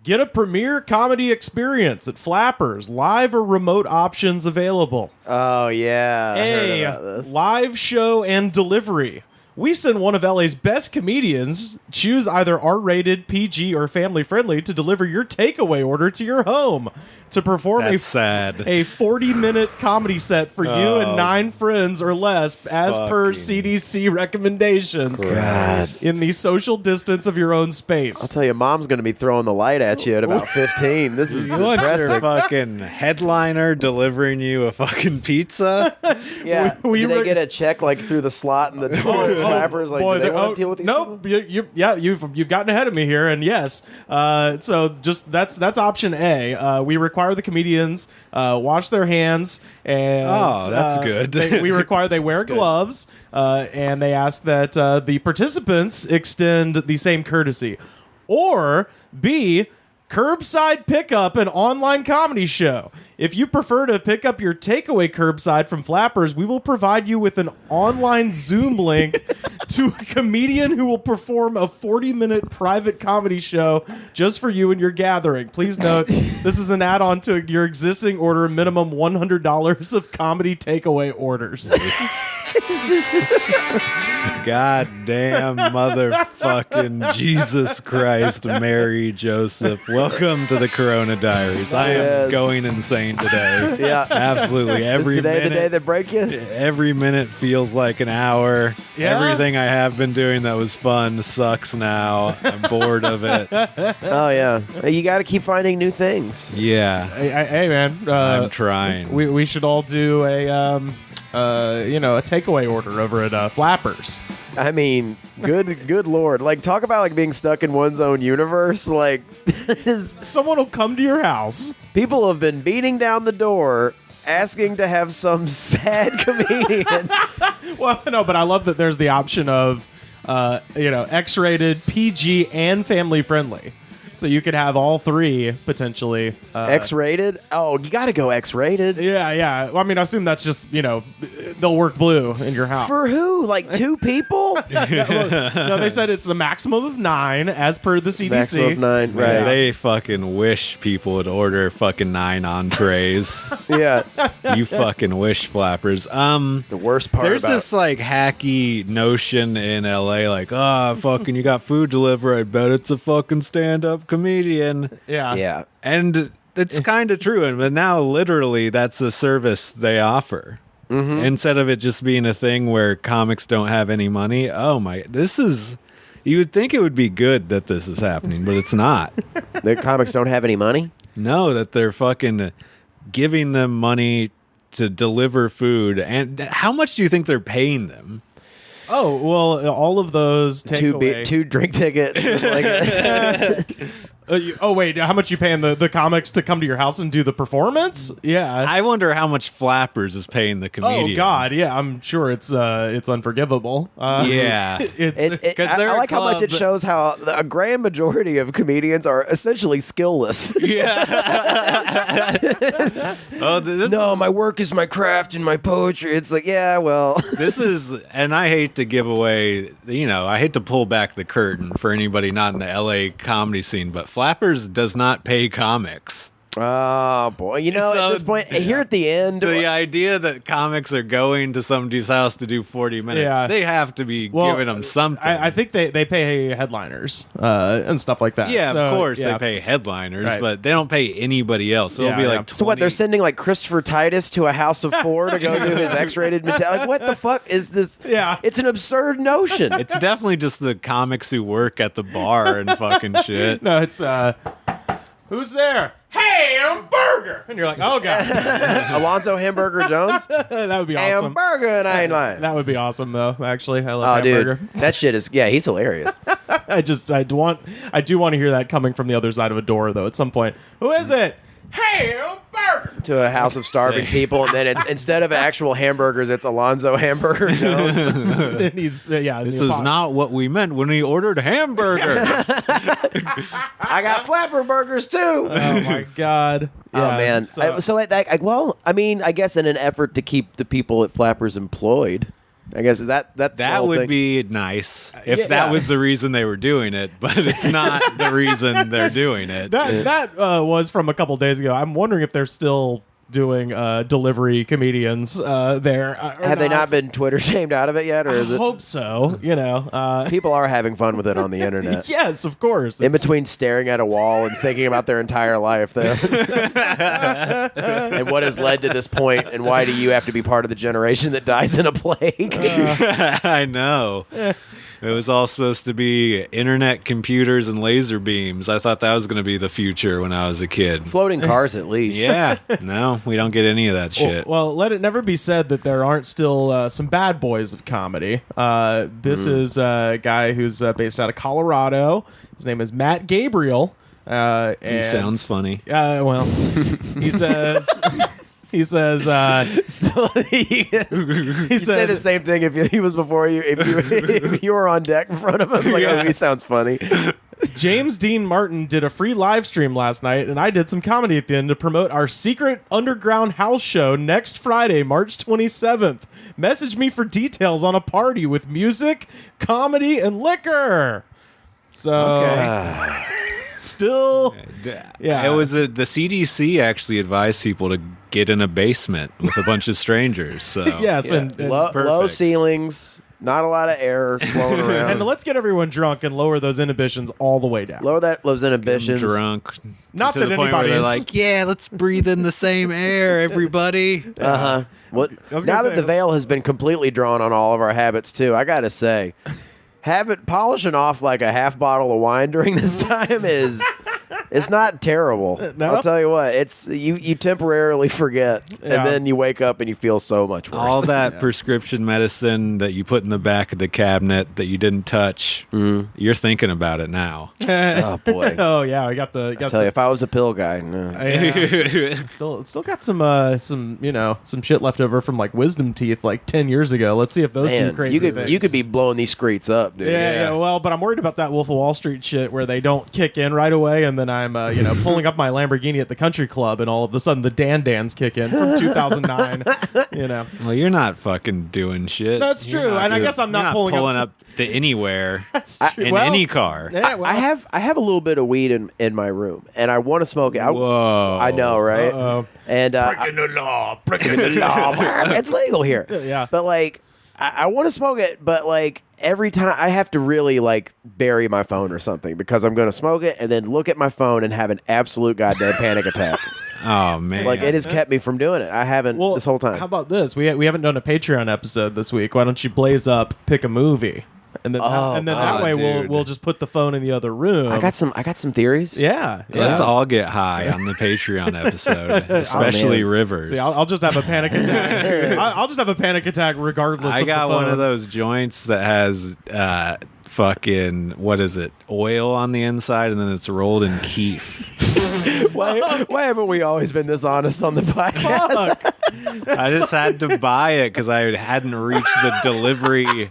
Get a premiere comedy experience at Flappers. Live or remote options available. Oh, yeah. I heard A, about this. live show and delivery. We send one of LA's best comedians, choose either R-rated, PG, or family-friendly, to deliver your takeaway order to your home to perform That's sad. a 40-minute comedy set for you and 9 friends or less, as per Fucking CDC recommendations, in the social distance of your own space. I'll tell you, Mom's going to be throwing the light at you at about 15. This is You want your depressing. fucking headliner delivering you a fucking pizza? Yeah. We do they re- get a check like through the slot in the door? Flappers, like, do they want to deal with these nope. people? You've gotten ahead of me here, and yes. So just that's option A. We require the comedians wash their hands, and that's good. we require they wear gloves, and they ask that the participants extend the same courtesy. Or B, curbside pickup and online comedy show. If you prefer to pick up your takeaway curbside from Flappers, we will provide you with an online Zoom link to a comedian who will perform a 40-minute private comedy show just for you and your gathering. Please note, this is an add-on to your existing order, minimum $100 of comedy takeaway orders. Goddamn motherfucking Jesus Christ, Mary Joseph. Welcome to the Corona Diaries. I am Yes. going insane today. Yeah. Absolutely. Every Is today minute, the day that break you? every minute feels like an hour. Yeah? Everything I have been doing that was fun sucks now. I'm bored of it. Oh, yeah. You got to keep finding new things. Yeah. Hey, man. I'm trying. We should all do a takeaway order over at Flappers. I mean, good Lord. Like, talk about, like, being stuck in one's own universe. Like, Someone will come to your house. people have been beating down the door asking to have some sad comedian. Well, no, but I love that there's the option of, X-rated, PG, and family-friendly. So you could have all three, potentially. X-rated? Oh, you got to go X-rated. Yeah. Well, I mean, I assume that's just, they'll work blue in your house. For who? Like 2 people? No, they said it's a maximum of 9, as per the CDC. Maximum of 9, right. Man, they fucking wish people would order fucking 9 entrees. Yeah. You fucking wish, Flappers. The worst part There's about this like hacky notion in LA, like, fucking you got food delivery, I bet it's a fucking stand-up comedian. Yeah. Yeah. And it's kind of true, but now literally that's a service they offer. Mm-hmm. Instead of it just being a thing where comics don't have any money. Oh my, you would think it would be good that this is happening, but it's not. The comics don't have any money? No, that they're fucking giving them money to deliver food. And how much do you think they're paying them? Oh, well, all of those takeaway. 2 drink tickets. Wait, how much you paying the comics to come to your house and do the performance? Yeah. I wonder how much Flappers is paying the comedian. Oh God, yeah, I'm sure it's unforgivable. Yeah. I like how much it shows how a grand majority of comedians are essentially skillless. Yeah. No, my work is my craft and my poetry. It's like, yeah, well. This is, and I hate to give away, I hate to pull back the curtain for anybody not in the LA comedy scene, but Flappers does not pay comics. Oh, boy. At this point, here at the end. The idea that comics are going to somebody's house to do 40 minutes, they have to be giving them something. I think they pay headliners and stuff like that. Yeah, So, of course yeah. they pay headliners, Right. but they don't pay anybody else. So it'll be like 20. So what, they're sending like Christopher Titus to a house of 4 to go do his X-rated metallic? Like, what the fuck is this? Yeah. It's an absurd notion. It's definitely just the comics who work at the bar and fucking shit. No, it's who's there? Hamburger, and you're like, oh God. Alonzo Hamburger Jones? That would be awesome. Hamburger, and I ain't lying. That would be awesome, though. Actually, I love Oh, Hamburger. dude. That shit is, he's hilarious. I do want to hear that coming from the other side of a door, though. At some point, who is it? Hamburger. To a house of starving people, and then it's, instead of actual hamburgers, it's Alonzo Hamburger Jones. And he's This is not what we meant when we ordered hamburgers. I got flapper burgers too. Oh my God. Oh Yeah, man. I guess in an effort to keep the people at Flappers employed, I guess that's that would be nice if that was the reason they were doing it, but it's not the reason they're doing it. That was from a couple days ago. I'm wondering if they're still doing delivery comedians there. Have they not been Twitter shamed out of it yet, or is it? I hope so. People are having fun with it on the internet. Yes, of course. In between staring at a wall and thinking about their entire life, though, and what has led to this point, and why do you have to be part of the generation that dies in a plague? I know. It was all supposed to be internet, computers, and laser beams. I thought that was going to be the future when I was a kid. Floating cars, at least. Yeah. No, we don't get any of that shit. Well, let it never be said that there aren't still some bad boys of comedy. This is a guy who's based out of Colorado. His name is Matt Gabriel. He sounds funny. Well, he says... He says, He'd say the same thing if he was before you. If you were on deck in front of him, like, oh, he sounds funny. James Dean Martin did a free live stream last night, and I did some comedy at the end to promote our secret underground house show next Friday, March 27th. Message me for details on a party with music, comedy, and liquor. So, still, yeah. It was the CDC actually advised people to get in a basement with a bunch of strangers. So yes, and low ceilings, not a lot of air flowing around. And let's get everyone drunk and lower those inhibitions all the way down. Lower those inhibitions. Drunk. Not to that the point where anybody's they're like, yeah, let's breathe in the same air, everybody. Now that the veil has been completely drawn on all of our habits too, I gotta say, polishing off like a half bottle of wine during this time it's not terrible. No? I'll tell you what, it's you temporarily forget, and then you wake up and you feel so much worse. All that prescription medicine that you put in the back of the cabinet that you didn't touch, you're thinking about it now. Oh boy. Oh yeah, I got the. I tell you, if I was a pill guy, no. Still got some shit left over from like wisdom teeth like 10 years ago. Let's see if those do crazy things. You could be blowing these screets up, dude. Yeah. Well, but I'm worried about that Wolf of Wall Street shit where they don't kick in right away, and then I'm pulling up my Lamborghini at the country club, and all of a sudden the Dan-Dans kick in from 2009. Well, you're not fucking doing shit. That's true, and I guess I'm not pulling up to anywhere. That's true. In any car. Yeah, well, I have a little bit of weed in my room, and I want to smoke it. Whoa! I know, right? Uh-oh. And breaking the law. It's legal here. Yeah. But like, I want to smoke it, but like every time I have to really like bury my phone or something because I'm going to smoke it and then look at my phone and have an absolute goddamn panic attack. Oh man! Like it has kept me from doing it. I haven't this whole time. How about this? We haven't done a Patreon episode this week. Why don't you blaze up, pick a movie? And then, that way we'll just put the phone in the other room. I got some theories. Yeah. Let's all get high on the Patreon episode, especially Rivers. See, I'll just have a panic attack. I'll just have a panic attack regardless. I got of the phone. one of those joints that has fucking oil on the inside, and then it's rolled in keef. Why haven't we always been this honest on the podcast? I just had to buy it because I hadn't reached the delivery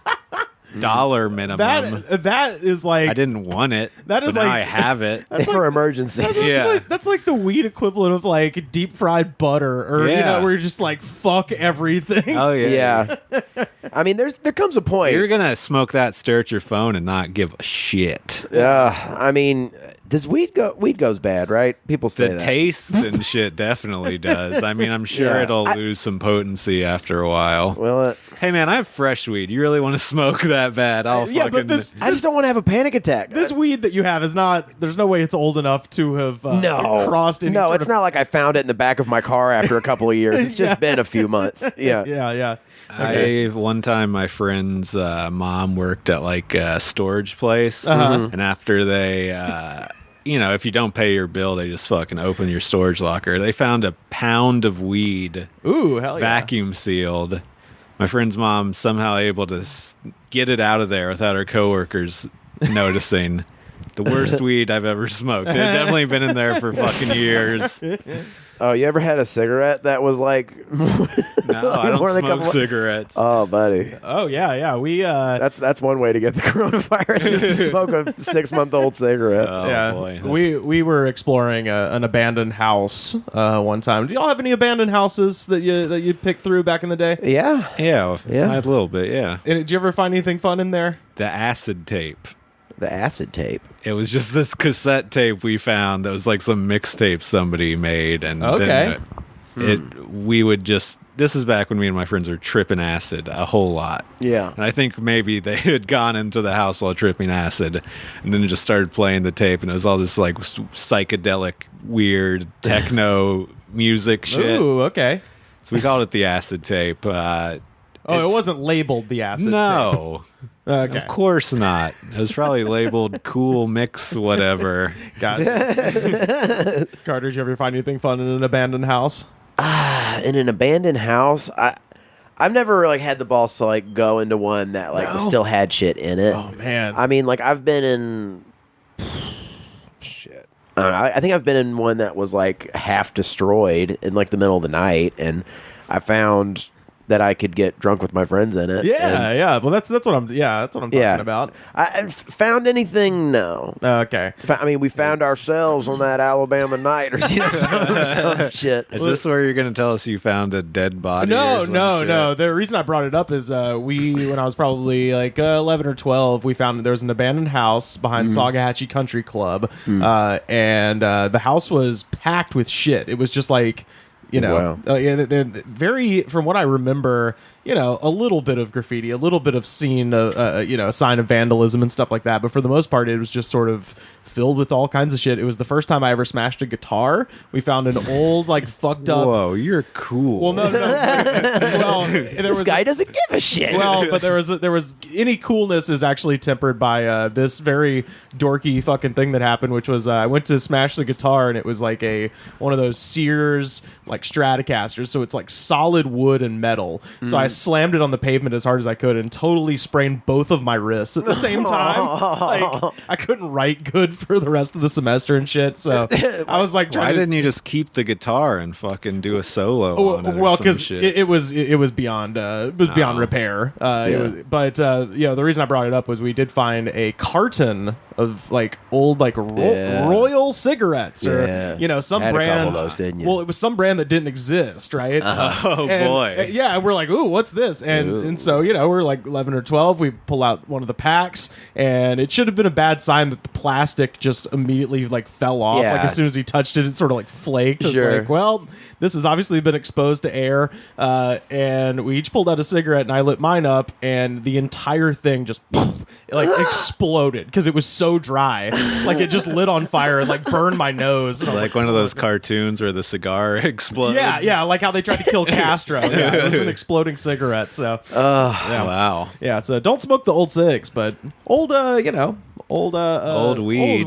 dollar minimum. That is like I didn't want it. That is but now like I have it for emergencies. That's like the weed equivalent of like deep fried butter, or where you're just like fuck everything. Oh yeah. I mean, there comes a point you're gonna smoke that, stare at your phone, and not give a shit. I mean, does weed goes bad, right? People say the taste and shit definitely does. I mean, I'm sure it'll lose some potency after a while. Well, hey man, I have fresh weed. You really want to smoke that bad? But I just don't want to have a panic attack. This weed that you have is not. There's no way it's old enough to have crossed any. No, it's not like I found it in the back of my car after a couple of years. It's just been a few months. Yeah. Yeah. Okay. One time my friend's mom worked at like a storage place, and after they. If you don't pay your bill, they just fucking open your storage locker. They found a pound of weed. Ooh, hell yeah. Vacuum sealed. My friend's mom somehow able to get it out of there without her coworkers noticing. The worst weed I've ever smoked. It had definitely been in there for fucking years. Oh, you ever had a cigarette that was like? No, I don't smoke cigarettes. Oh, buddy. Oh yeah. We that's one way to get the coronavirus is to smoke a 6-month-old cigarette. Oh yeah, boy. We were exploring an abandoned house one time. Do y'all have any abandoned houses that you picked through back in the day? Yeah. Yeah, a little bit. Yeah. And did you ever find anything fun in there? The acid tape. The acid tape. It was just this cassette tape we found that was like some mixtape somebody made, and okay. we would just. This is back when me and my friends were tripping acid a whole lot. Yeah. And I think maybe they had gone into the house while tripping acid, and then just started playing the tape, and it was all this like psychedelic, weird techno music shit. Ooh, okay. So we called it the acid tape. It wasn't labeled the acid tape. No. Okay. Of course not. It was probably labeled cool mix whatever. Got it. Carter, did you ever find anything fun in an abandoned house? In an abandoned house, I've never like had the balls to like go into one that like still had shit in it. Oh man. I mean, like I've been in shit. I don't know, I think I've been in one that was like half destroyed in like the middle of the night, and I found that I could get drunk with my friends in it. Yeah. Well, that's what I'm talking about. I found anything? No. Okay. I mean, we found ourselves on that Alabama night or some shit. Is this where you're going to tell us you found a dead body? No. or some shit? The reason I brought it up is when I was probably like 11 or 12, we found there was an abandoned house behind Saugahatchee Country Club, and the house was packed with shit. It was just like, very, from what I remember, a little bit of graffiti, a little bit of scene, a sign of vandalism and stuff like that. But for the most part, it was just sort of filled with all kinds of shit. It was the first time I ever smashed a guitar. We found an old, like, fucked up. Whoa, you're cool. Well, no. Well, this guy doesn't give a shit. Well, but there was any coolness is actually tempered by this very dorky fucking thing that happened, which was I went to smash the guitar, and it was like one of those Sears like Stratocasters, so it's like solid wood and metal. So I slammed it on the pavement as hard as I could and totally sprained both of my wrists at the same time. Like I couldn't write good for the rest of the semester and shit. So I was like, why didn't you just keep the guitar and fucking do a solo on it? Well, because it was beyond beyond repair. The reason I brought it up was we did find a carton of like old like Royal cigarettes or some had brand. a couple of those, didn't you? Well, it was some brand that didn't exist, right? Boy. Yeah, and we're like, ooh, what's this? And so we're like 11 or 12. We pull out one of the packs, and it should have been a bad sign that the plastic just immediately like fell off. Yeah. Like as soon as he touched it, it sort of like flaked. It's Sure. like, well, this has obviously been exposed to air. And we each pulled out a cigarette, and I lit mine up, and the entire thing just like exploded because it was so dry. Like it just lit on fire and like burned my nose. It's like one of those cartoons where the cigar explodes. Yeah, like how they tried to kill Castro. Yeah, it was an exploding cigarette. So, Wow. Yeah, so don't smoke the old cigs, but old weed. Old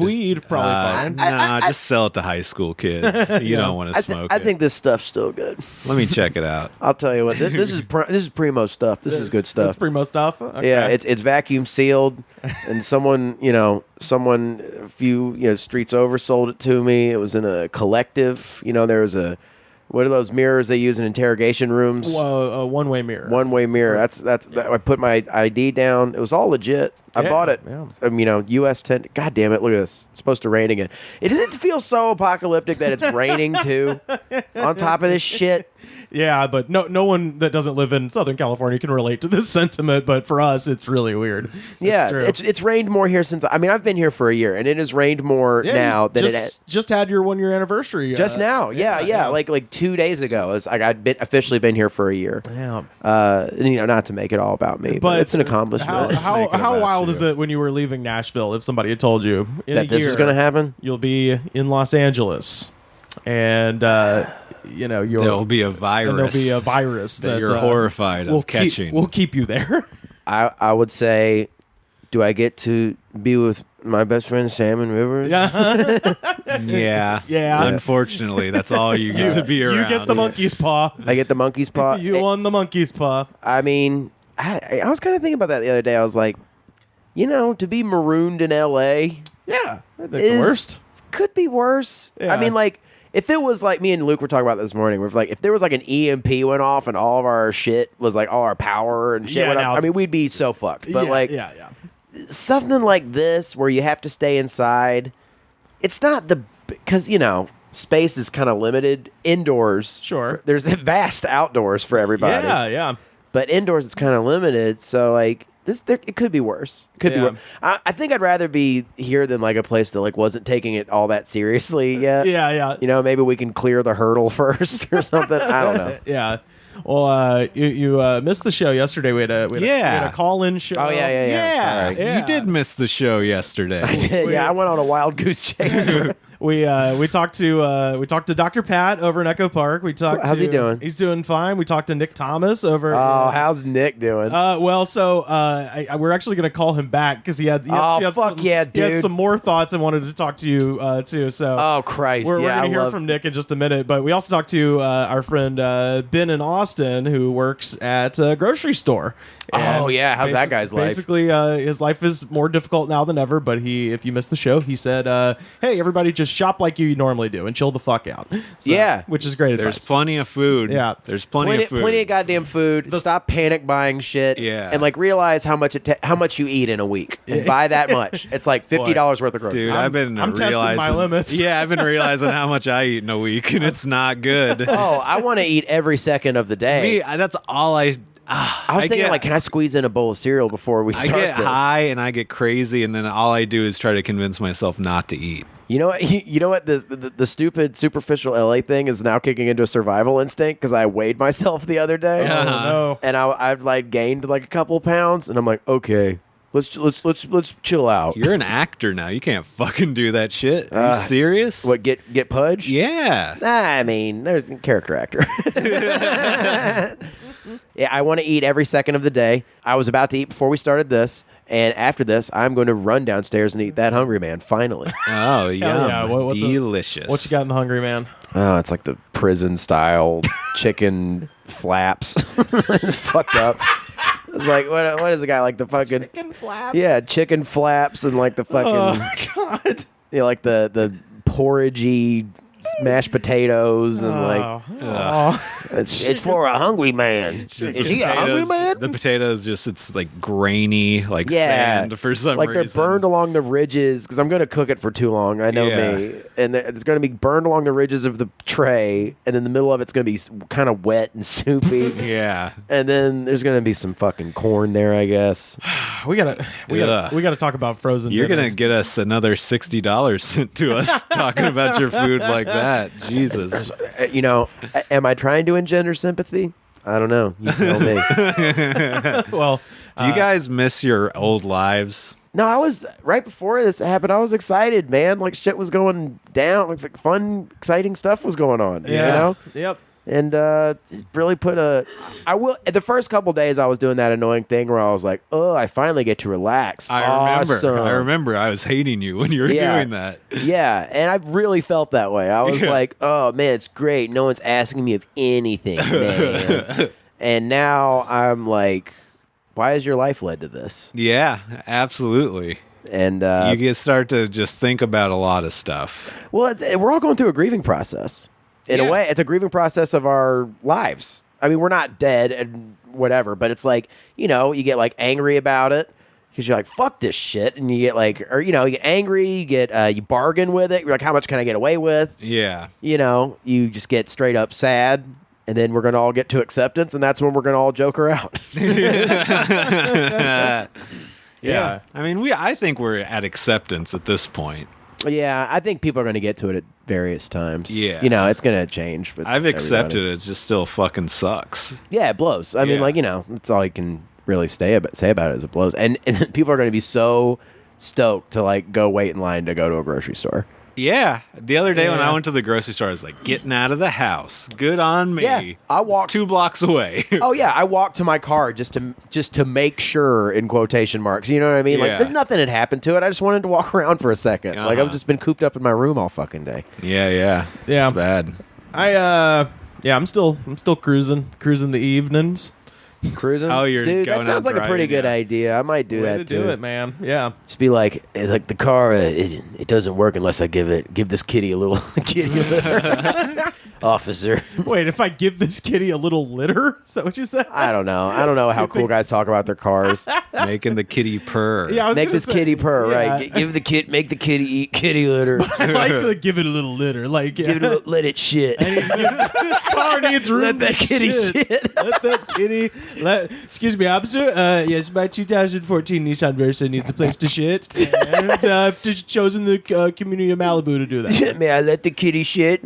weed, probably fine. Just sell it to high school kids. You don't want to smoke it. I think this stuff's still good. Let me check it out. I'll tell you what. This is primo stuff. This is good stuff. It's primo stuff. Okay. Yeah, it's vacuum sealed, and someone a few streets over sold it to me. It was in a collective. There was what are those mirrors they use in interrogation rooms? A one-way mirror. One-way mirror. That's I put my ID down. It was all legit. I bought it. Yeah. US 10. God damn it! Look at this. It's supposed to rain again. Does it feel so apocalyptic that it's raining too? On top of this shit. Yeah, but no one that doesn't live in Southern California can relate to this sentiment. But for us, it's really weird. Yeah, it's rained more here since. I've been here for a year, and it has rained more now than it just had your 1-year anniversary. Just now, yeah. Like 2 days ago, I'd officially been here for a year. Yeah. Not to make it all about me, but it's an accomplishment. How wild is it when you were leaving Nashville? If somebody had told you that this was going to happen, you'll be in Los Angeles, and there'll be a virus. That you're horrified of catching. We'll keep you there. I would say, do I get to be with my best friend Salmon Rivers? Yeah. Unfortunately, that's all you get to be around. You get the monkey's paw. I get the monkey's paw. You won the monkey's paw. I mean, I was kind of thinking about that the other day. I was like, to be marooned in L.A., Yeah, I think the worst. Could be worse. Yeah. I mean, like, if it was like me and Luke were talking about this morning, we're like, if there was like an EMP went off and all of our shit was like all our power and shit went off, I mean, we'd be so fucked. But something like this where you have to stay inside, it's not because, you know, space is kind of limited. Indoors, sure. There's a vast outdoors for everybody. Yeah. But indoors, it's kind of limited. So, like, it could be worse. Could be worse. I think I'd rather be here than like a place that like wasn't taking it all that seriously yet. Yeah. You know, maybe we can clear the hurdle first or something. I don't know. Yeah. Well, you missed the show yesterday. We had a call-in show. Oh yeah. Sorry. You did miss the show yesterday. I did. I went on a wild goose chase. We talked to Dr. Pat over in Echo Park. How's he doing? He's doing fine. We talked to Nick Thomas over. How's Nick doing? We're actually going to call him back because he had some more thoughts and wanted to talk to you too. So Christ, we're going to hear from Nick in just a minute. But we also talked to our friend Ben in Austin who works at a grocery store. And how's that guy's life? Basically, his life is more difficult now than ever. But if you missed the show, he said, "Hey, everybody, just shop like you normally do and chill the fuck out." So, which is great advice. There's plenty of food. Yeah, there's plenty of food. Plenty of goddamn food. Stop panic buying shit. Yeah, and like realize how much you eat in a week and buy that much. It's like $50 worth of groceries. Dude, I'm testing my limits. Yeah, I've been realizing how much I eat in a week, and it's not good. I want to eat every second of the day. That's all I was thinking, like, can I squeeze in a bowl of cereal before we start I get this? high and I get crazy, and then all I do is try to convince myself not to eat. You know what? You know what? The stupid superficial LA thing is now kicking into a survival instinct because I weighed myself the other day. Oh no! And I've like gained like a couple pounds, and I'm like, okay, let's chill out. You're an actor now. You can't fucking do that shit. Are you serious? What, get pudge? Yeah. I mean, there's a character actor. Yeah, I want to eat every second of the day. I was about to eat before we started this, and after this, I'm going to run downstairs and eat that Hungry Man, finally. Oh, yum. Yeah. What's delicious. What you got in the Hungry Man? Oh, it's like the prison-style chicken flaps. It's fucked up. It's like, what is the guy, like the fucking... Chicken flaps? Yeah, chicken flaps and like the fucking... Oh, God. You know, like the porridgey mashed potatoes and it's for a hungry man. Is he a hungry man? The potatoes it's like grainy, like sand for some reason. Like they're burned along the ridges because I'm going to cook it for too long. I know me. And it's going to be burned along the ridges of the tray, and in the middle of it's going to be kind of wet and soupy. Yeah. And then there's going to be some fucking corn there, I guess. We gotta talk about frozen. You're gonna get us another $60 sent to us talking about your food like that. Jesus. You know, am I trying to engender sympathy? I don't know. You tell me. Well, do you guys miss your old lives? No, I was right before this happened. I was excited, man. Like shit was going down. Like fun, exciting stuff was going on. Yeah. You know. Yep. And it really put the first couple days I was doing that annoying thing where I was like, oh, I finally get to relax. I remember I was hating you when you were doing that. Yeah, and I've really felt that way. I was like, oh man, it's great. No one's asking me of anything, man. And now I'm like, why has your life led to this? Yeah, absolutely. And you can start to just think about a lot of stuff. Well, we're all going through a grieving process. In a way, it's a grieving process of our lives. I mean, we're not dead and whatever, but it's like, you know, you get like angry about it because you're like, fuck this shit. And you get like, or, you know, you get angry, you bargain with it. You're like, how much can I get away with? Yeah. You know, you just get straight up sad. And then we're going to all get to acceptance. And that's when we're going to all joke her out. Yeah. I mean, I think we're at acceptance at this point. Yeah, I think people are going to get to it at various times. Yeah. You know, it's going to change. But I've accepted it. It just still fucking sucks. Yeah, it blows. I mean, like, you know, that's all you can really say about it is it blows. And people are going to be so stoked to, like, go wait in line to go to a grocery store. Yeah. The other day when I went to the grocery store, I was like, getting out of the house. Good on me. Yeah, I walked 2 blocks away. Oh, yeah. I walked to my car just to make sure, in quotation marks. You know what I mean? Yeah. Like, nothing had happened to it. I just wanted to walk around for a second. Like, I've just been cooped up in my room all fucking day. Yeah. It's bad. I'm still cruising the evenings. Cruising? Oh, you're Dude, going that sounds out like a pretty driving, good yeah. idea. I might do Way that to too. do it, man. Yeah. Just be like the car, it doesn't work unless I give this kitty a little officer. Wait, if I give this kitty a little litter? Is that what you said? I don't know. I don't know how cool guys talk about their cars. Making the kitty purr. Yeah, I was Make gonna this say, kitty purr, yeah. right? Make the kitty eat kitty litter. I like to give it a little litter. Like, yeah. Let it shit. This car needs room. Let that to kitty shit. sit. Let that kitty. Excuse me, officer. Yes, my 2014 Nissan Versa needs a place to shit, and I've just chosen the community of Malibu to do that. May I let the kitty shit?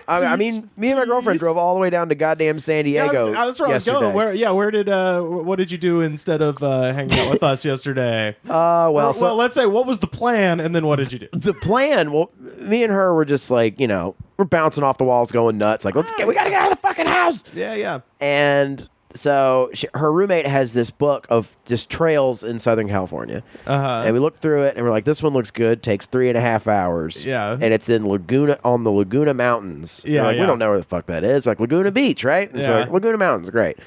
I mean, me and my girlfriend drove all the way down to goddamn San Diego. That's where yesterday. I was going. What did you do instead of hanging out with us yesterday? Well, let's say, what was the plan, and then what did you do? The plan, well, me and her were just like, we're bouncing off the walls, going nuts. Like, we gotta get out of the fucking house. Yeah. And so her roommate has this book of just trails in Southern California. And we looked through it, and we're like, this one looks good. Takes 3.5 hours. Yeah. And it's in on the Laguna Mountains. Yeah, We don't know where the fuck that is. Like Laguna Beach, right? And so Yeah. like, Laguna Mountains, great.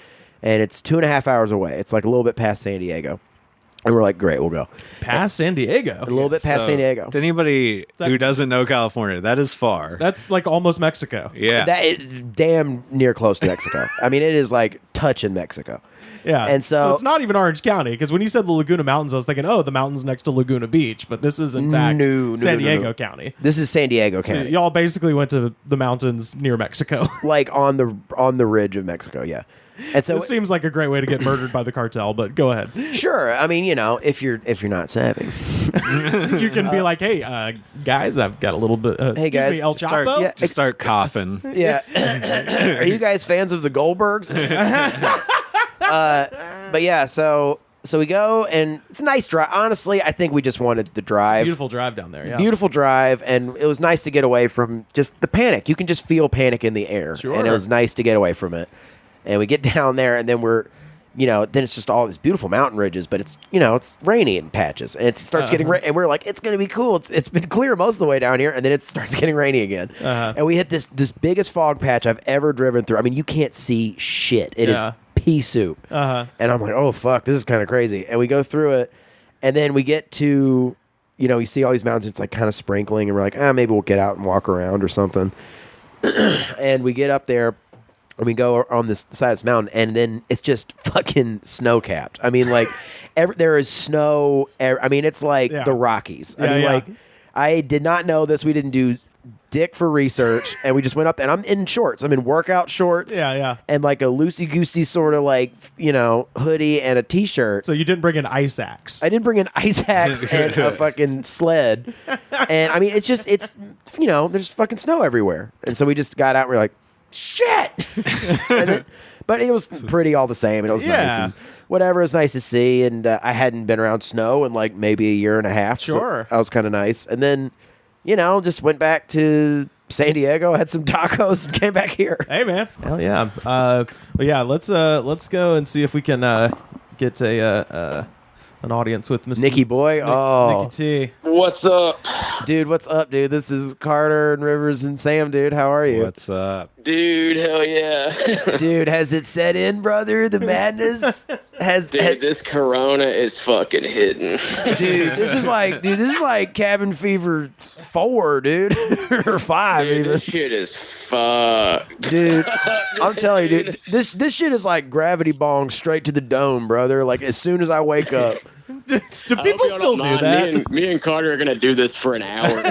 And it's 2.5 hours away. It's like a little bit past San Diego. And we're like, great, we'll go. Past San Diego. A little bit past San Diego. To anybody who doesn't know California, that is far. That's like almost Mexico. Yeah. That is damn near close to Mexico. I mean, it is like touching Mexico. Yeah. And so it's not even Orange County, because when you said the Laguna Mountains, I was thinking, the mountains next to Laguna Beach, but this is in fact San Diego County. This is San Diego So County. y'all basically went to the mountains near Mexico. Like on the ridge of Mexico, yeah. And so This seems like a great way to get murdered by the cartel, but go ahead. sure, I mean, if you're not savvy. You can be like, hey, guys, I've got a little bit. Hey, Excuse guys, me, El Start, Chapo? just start coughing. Yeah. Are you guys fans of the Goldbergs? But yeah, so we go, and it's a nice drive. Honestly, I think we just wanted the drive. Beautiful drive down there, yeah. Beautiful drive, and it was nice to get away from just the panic. You can just feel panic in the air, Sure. and it was nice to get away from it. And we get down there, and then then it's just all these beautiful mountain ridges, but it's it's rainy in patches, and it starts getting rain, and we're like, it's gonna be cool. It's been clear most of the way down here, and then it starts getting rainy again, and we hit this biggest fog patch I've ever driven through. I mean, you can't see shit. It is pea soup, and I'm like, oh fuck, this is kind of crazy. And we go through it, and then we get to you see all these mountains. It's like kind of sprinkling, and we're like, maybe we'll get out and walk around or something. And we get up there. And we go on this side of this mountain, and then it's just fucking snow-capped. I mean, like, there is snow. I mean, it's like the Rockies. I mean, like, I did not know this. We didn't do dick for research, and we just went up there. And I'm in shorts. I'm in workout shorts. Yeah. And like a loosey-goosey sort of like, hoodie and a T-shirt. So you didn't bring an ice axe. I didn't bring an ice axe and a fucking sled. And I mean, there's fucking snow everywhere. And so we just got out and we're like, shit. But it was pretty all the same, and it was nice and whatever. It was nice to see, and I hadn't been around snow in like maybe a year and a half. Sure. So that was kind of nice. And then just went back to San Diego, had some tacos, and came back here. Hey man, hell yeah. Well, yeah, let's go and see if we can get an audience with Mr. Nicky Boy. Nicky T. What's up? Dude, what's up, dude? This is Carter and Rivers and Sam, dude. How are you? What's up? Dude, hell yeah. Dude, has it set in, brother? The madness? This Corona is fucking hitting. Dude, this is like Cabin Fever 4, dude. Or 5 Dude, even. this shit is fucked. Dude, I'm telling you, dude, this shit is like gravity bong straight to the dome, brother. Like as soon as I wake up. Do people still do that? Me and Carter are gonna do this for an hour.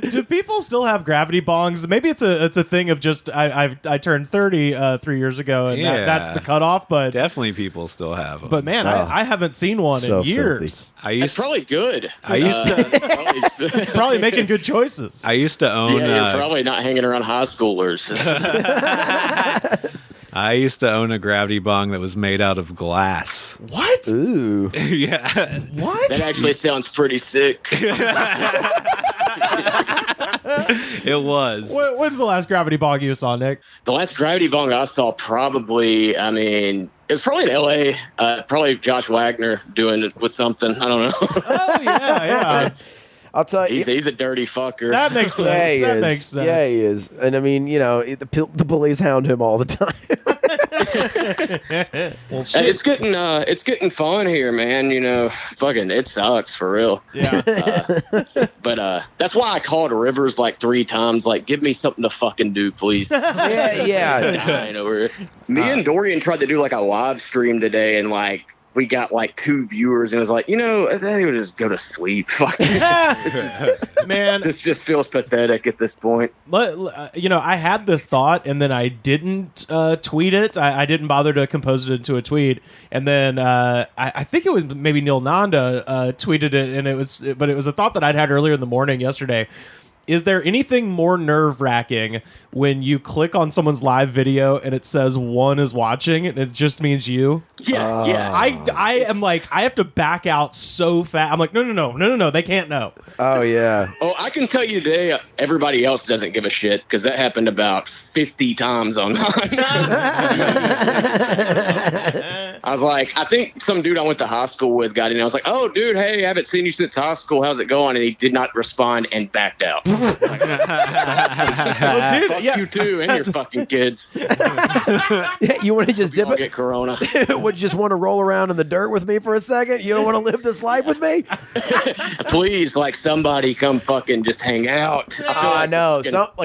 Do people still have gravity bongs? Maybe it's a thing of just I turned 30 3 years ago, and that's the cutoff. But definitely people still have them. But man, I haven't seen one So in years. It's probably good. I used to Probably making good choices. I used to own. You're probably not hanging around high schoolers. I used to own a gravity bong that was made out of glass. What? Ooh. Yeah. What? That actually sounds pretty sick. It was. When's the last gravity bong you saw, Nick? The last gravity bong I saw probably, it was probably in L.A. Probably Josh Wagner doing it with something. I don't know. Oh, yeah. I'll tell you. He's a dirty fucker. That makes sense. Yeah, he That is. makes sense. Yeah, he is. And I mean, the police hound him all the time. Well, shit. It's getting fun here, man. You know, fucking it sucks for real. Yeah. But that's why I called Rivers like 3 times. Like, give me something to fucking do, please. Yeah. Dying over it. Me and Dorian tried to do like a live stream today, and like we got like 2 viewers, and it was like, you know, they would just go to sleep. Man, this just feels pathetic at this point. You know, I had this thought, and then I didn't tweet it. I didn't bother to compose it into a tweet, and then I think it was maybe Neil Nanda tweeted it, and it was a thought that I'd had earlier in the morning yesterday. Is there anything more nerve-wracking when you click on someone's live video and it says one is watching and it just means you? Yeah. I am like, I have to back out so fast. I'm like, no, they can't know. Oh, yeah. Oh, I can tell you today, everybody else doesn't give a shit because that happened about 50 times on mine. I was like, I think some dude I went to high school with got in. I was like, oh, dude, hey, I haven't seen you since high school. How's it going? And he did not respond and backed out. Well, dude, Fuck you too and your fucking kids. You want to just dip it? Get corona. Would you just want to roll around in the dirt with me for a second? You don't want to live this life with me? Please, like somebody come fucking just hang out. I know.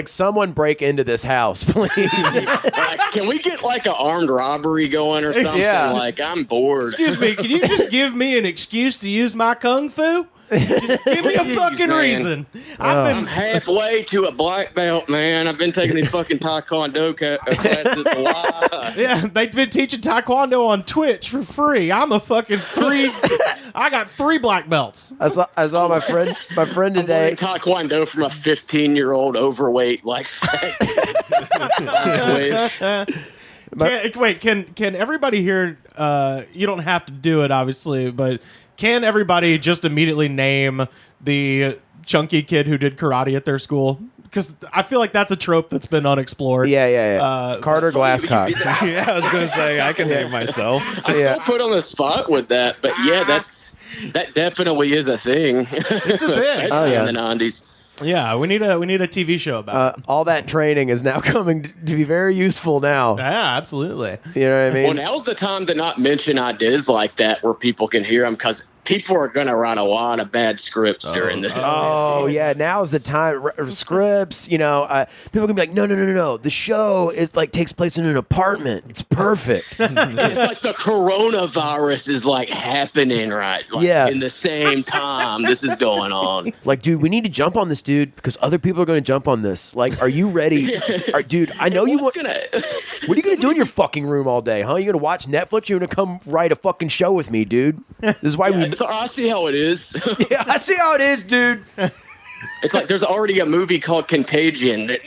Someone break into this house, please. Like, can we get like an armed robbery going or something? Yeah. Like, I'm bored. Excuse me, can you just give me an excuse to use my kung fu? Just give me a fucking reason. I'm halfway to a black belt, man. I've been taking these fucking taekwondo classes a while. Yeah, they've been teaching taekwondo on Twitch for free. I'm a fucking I got 3 black belts. I saw my friend today. I'm taekwondo from a 15-year-old overweight like. Can everybody here? You don't have to do it, obviously, but can everybody just immediately name the chunky kid who did karate at their school? Because I feel like that's a trope that's been unexplored. Yeah. Carter Glasscock. Yeah, I was going to say, I can name myself. I feel put on the spot with that, but yeah, that definitely is a thing. It's a thing. Oh, yeah. In the 90s. Yeah, we need a TV show about it. All that training is now coming to be very useful now. Yeah, absolutely. You know what I mean? Well, now's the time to not mention ideas like that where people can hear them, because people are going to write a lot of bad scripts during the. Oh yeah, now's the time. Scripts, you know, people can be like, no. The show is like takes place in an apartment. It's perfect. It's like the coronavirus is like happening in the same time this is going on. Like, dude, we need to jump on this, dude, because other people are going to jump on this. Like, are you ready? Dude, I know you want. What are you going to do in your fucking room all day, huh? You going to watch Netflix? You're going to come write a fucking show with me, dude. This is why we. So I see how it is. Yeah, I see how it is, dude. It's like there's already a movie called Contagion that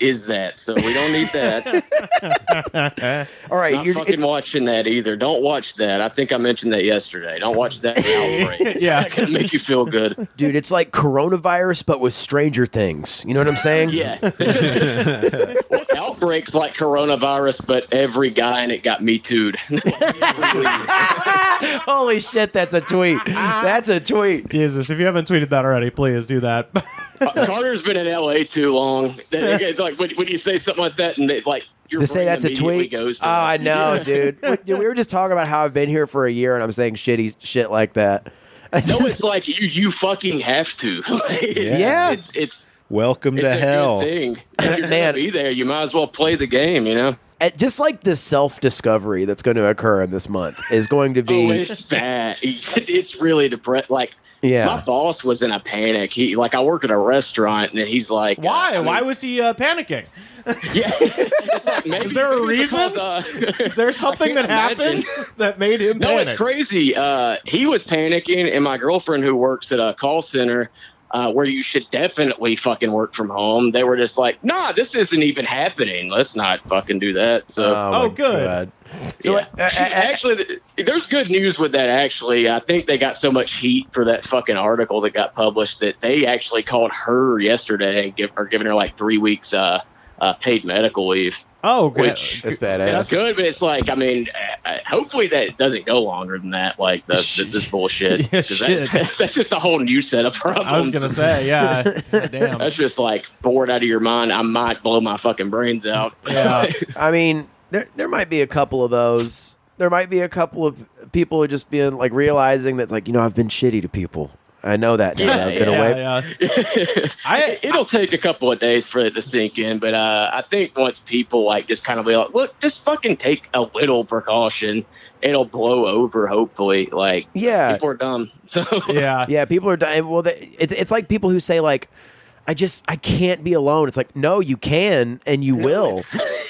is that, so we don't need that. All right, you're fucking watching that either. Don't watch that. I think I mentioned that yesterday. Don't watch that Outbreak. Yeah, it's gonna make you feel good, dude. It's like coronavirus, but with Stranger Things. You know what I'm saying? Yeah. Well, Outbreak's like coronavirus, but every guy in it got Me Too'd. Holy shit, that's a tweet. That's a tweet. Jesus, if you haven't tweeted that already, please do that. Carter's been in LA too long. Like when you say something like that, and to say that's a tweet. Goes to I know, dude. We were just talking about how I've been here for a year, and I'm saying shitty shit like that. No, it's like you fucking have to. Yeah. It's welcome to hell. Good thing. If you're gonna be there, you might as well play the game. You know. Just like this self-discovery that's going to occur in this month is going to be. Oh, it's bad. It's really depressing. Like. Yeah. My boss was in a panic. I work at a restaurant, and he's like, "Why? Why was he panicking?" Yeah, it's like maybe, is there a reason? Because, is there something that happened that made him panic? No, it's crazy. He was panicking, and my girlfriend, who works at a call center, where you should definitely fucking work from home, they were just like, "Nah, this isn't even happening. Let's not fucking do that." So, good. So yeah. Actually, there's good news with that. Actually, I think they got so much heat for that fucking article that got published that they actually called her yesterday and are giving her like 3 weeks paid medical leave. Oh, good. That's badass. That's good, but it's like, I mean, hopefully that doesn't go longer than that. Like this bullshit. Yeah, that's just a whole new set of problems. I was gonna say, yeah. Damn. That's just like bored out of your mind. I might blow my fucking brains out. Yeah. I mean, There might be a couple of those. There might be a couple of people who just being like realizing that's like, I've been shitty to people. I know that. It'll take a couple of days for it to sink in, but I think once people like just kind of be like, look, just fucking take a little precaution, it'll blow over. Hopefully, like people are dumb. So people are dumb. Well, it's like people who say like, I can't be alone. It's like, no, you can and you will.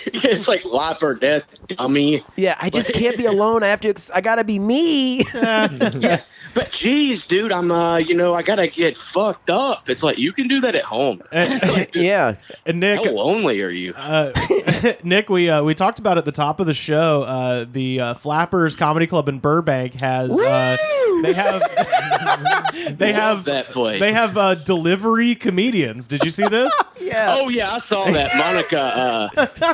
It's like life or death, dummy. Yeah, I just can't be alone. I gotta be me. Yeah. But geez, dude, I'm I gotta get fucked up. It's like you can do that at home. Yeah. And Nick, how lonely are you? Nick, we talked about at the top of the show. The Flappers Comedy Club in Burbank has they have that place. They have delivery comedians. Did you see this? Yeah. Oh yeah, I saw that.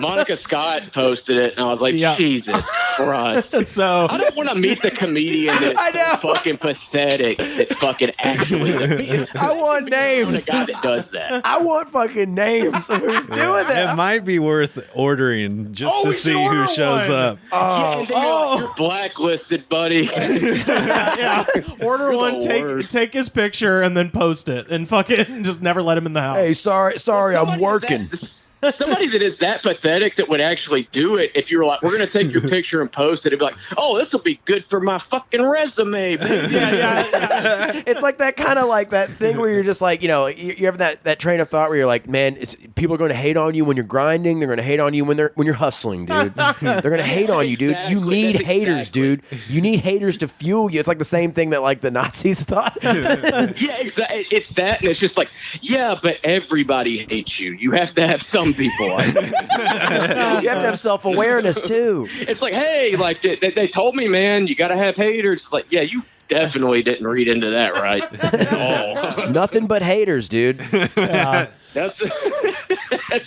Monica Scott posted it, and I was like, Jesus Christ. So I don't want to meet the comedian that's so fucking pathetic that fucking actually. I want names. The guy that does that. I want fucking names of who's doing that. It might be worth ordering just to see who shows up. You're blacklisted, buddy. Order one, take his picture, and then post it, and fucking just never let him in the house. Hey, sorry, I'm working. Somebody that is that pathetic that would actually do it, if you were like, we're going to take your picture and post it, it'd be like, oh, this will be good for my fucking resume. Yeah. It's like that kind of like that thing where you're just like, you have that train of thought where you're like, man, people are going to hate on you when you're grinding. They're going to hate on you when you're hustling, dude. They're going to hate on you, dude. You need haters, dude. You need haters to fuel you. It's like the same thing that like the Nazis thought. Yeah, exactly. It's that, and it's just like, yeah, but everybody hates you. You have to have some people. You have to have self-awareness too. It's like, hey, like they told me, man, you got to have haters. It's like, yeah, you definitely didn't read into that right. Oh. Nothing but haters, dude. That's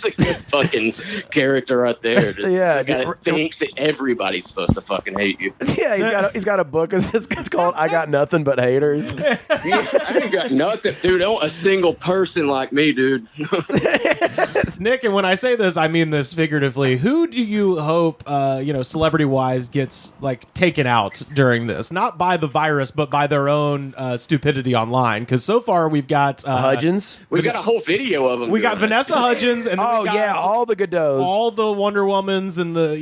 a good fucking character right there. That thinks that everybody's supposed to fucking hate you. Yeah, he's got a book. It's called "I Got Nothing But Haters." I ain't got nothing, dude. Don't a single person like me, dude. Nick, and when I say this, I mean this figuratively. Who do you hope, celebrity-wise, gets like taken out during this? Not by the virus, but by their own stupidity online. Because so far we've got Hudgens. We've got a whole video of them. We got Vanessa Hudgens, and all the Godot's, all the Wonder Womans, and the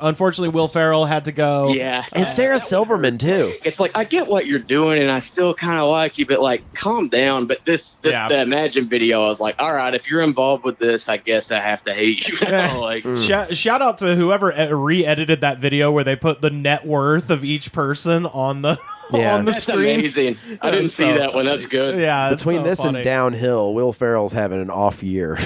unfortunately Will Ferrell had to go. Yeah, and Sarah Silverman too. It's like I get what you're doing, and I still kind of like you, but like calm down. But the Imagine video, I was like, all right, if you're involved with this, I guess I have to hate you. Like, shout out to whoever re-edited that video where they put the net worth of each person on the. On the screen. Amazing. I didn't see that one. That's good. Yeah. Between this and Downhill, Will Ferrell's having an off year.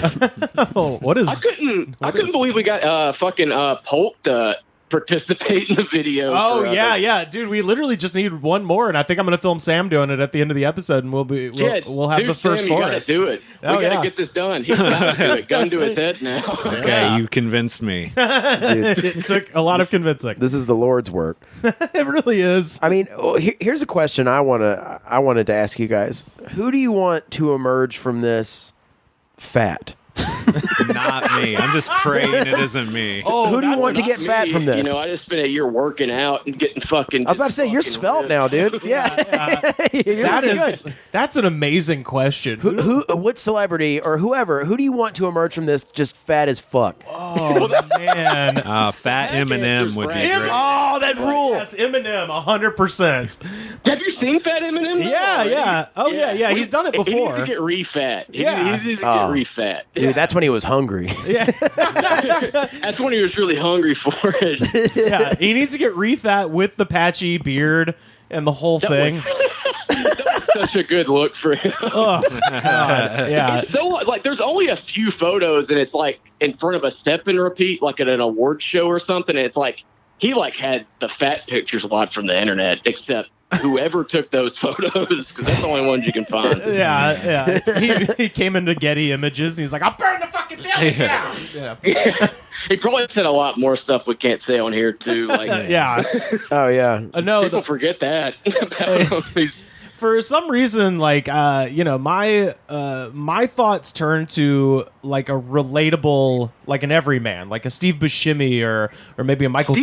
What is? I couldn't believe we got fucking Polk to participate in the video. Oh yeah, dude. We literally just need one more, and I think I'm gonna film Sam doing it at the end of the episode, and we'll have the first Sam, chorus. You gotta do it. We gotta get this done. He's gotta do it. Gun to his head now. Okay, you convinced me. It took a lot of convincing. This is the Lord's work. It really is. I mean, here's a question I wanted to ask you guys. Who do you want to emerge from this fat? Not me. I'm just praying it isn't me. Who do you want to get fat from this? I just spent a year working out and getting fucking. I was about to say you're svelte now, dude. Yeah. That's an amazing question. What celebrity or whoever? Who do you want to emerge from this just fat as fuck? Oh man, fat Eminem would be great. Oh, that rule. Yes, Eminem, 100%. Have you seen Fat Eminem? Yeah. Oh yeah. He's done it before. He needs to get re-fat. He needs to get re-fat. Dude, that's when he was hungry. Yeah. That's when he was really hungry for it. Yeah, he needs to get re-fat with the patchy beard and the whole thing. That was such a good look for him. Oh, God. Yeah. It's so like there's only a few photos, and it's like in front of a step and repeat, like at an award show or something. And it's like he like had the fat pictures a lot from the internet, except whoever took those photos, because that's the only ones you can find. Yeah. He came into Getty Images, and he's like, I'll burn the fucking building down. Yeah. He probably said a lot more stuff we can't say on here, too. Like, yeah. Oh, yeah. No, people forget that. For some reason, like my thoughts turn to like a relatable, like an everyman, like a Steve Buscemi or maybe a Michael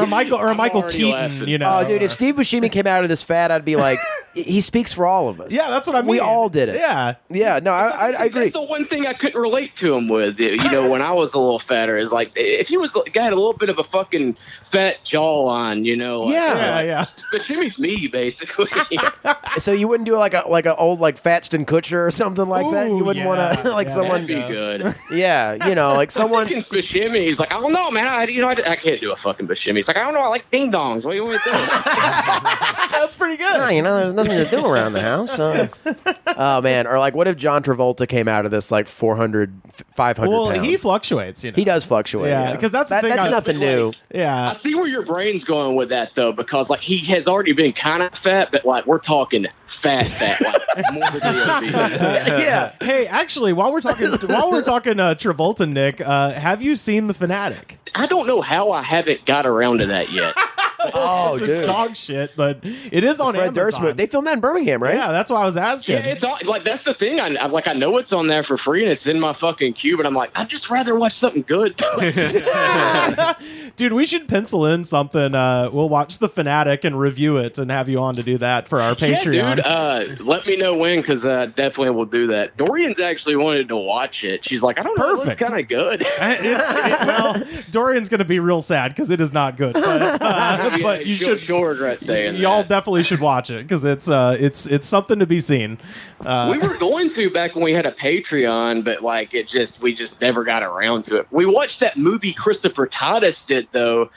Michael Keaton. Laughing. You know, dude, if Steve Buscemi came out of this fad, I'd be like, he speaks for all of us. Yeah, that's what I mean. We all did it. Yeah. No, I agree. That's the one thing I couldn't relate to him with. When I was a little fatter, is like if he was got a little bit of a fucking fat jawline, Yeah. Buscemi's me, basically. So you wouldn't do like a old like Fatston Kutcher or something like that. You wouldn't want to someone. That'd be good. Yeah, like someone. Buscemi, he's like, I don't know, man. I can't do a fucking Buscemi. He's like, I don't know. I like ding dongs. What do you want me to do? That's pretty good. There's nothing to do around the house. Oh man, or like, what if John Travolta came out of this like 400, 500 Well, pounds? he fluctuates. He does fluctuate. Yeah, because that's the thing. That's nothing new. Yeah, I see where your brain's going with that though, because like he has already been kind of fat, but like we're talking fat, like more than Yeah. Hey, actually, while we're talking Travolta, Nick, have you seen The Fanatic? I don't know how I haven't got around to that yet. It's dude, dog shit, but it is on Fred Durst. Amazon. They filmed that in Birmingham, right? Yeah, that's why I was asking. Yeah, it's like that's the thing. I know it's on there for free and it's in my fucking queue, but I'm like, I'd just rather watch something good. Dude, we should pencil in something. We'll watch The Fanatic and review it and have you on to do that for our Patreon. Yeah, dude. Let me know when, because definitely we'll do that. Dorian's actually wanted to watch it. She's like, I don't know, it's kind of good. Well, Dorian's going to be real sad because it is not good. But you she'll regret saying y'all that. Definitely should watch it because it's something to be seen. We were going to back when we had a Patreon, but like we just never got around to it. We watched that movie Christopher Titus did though.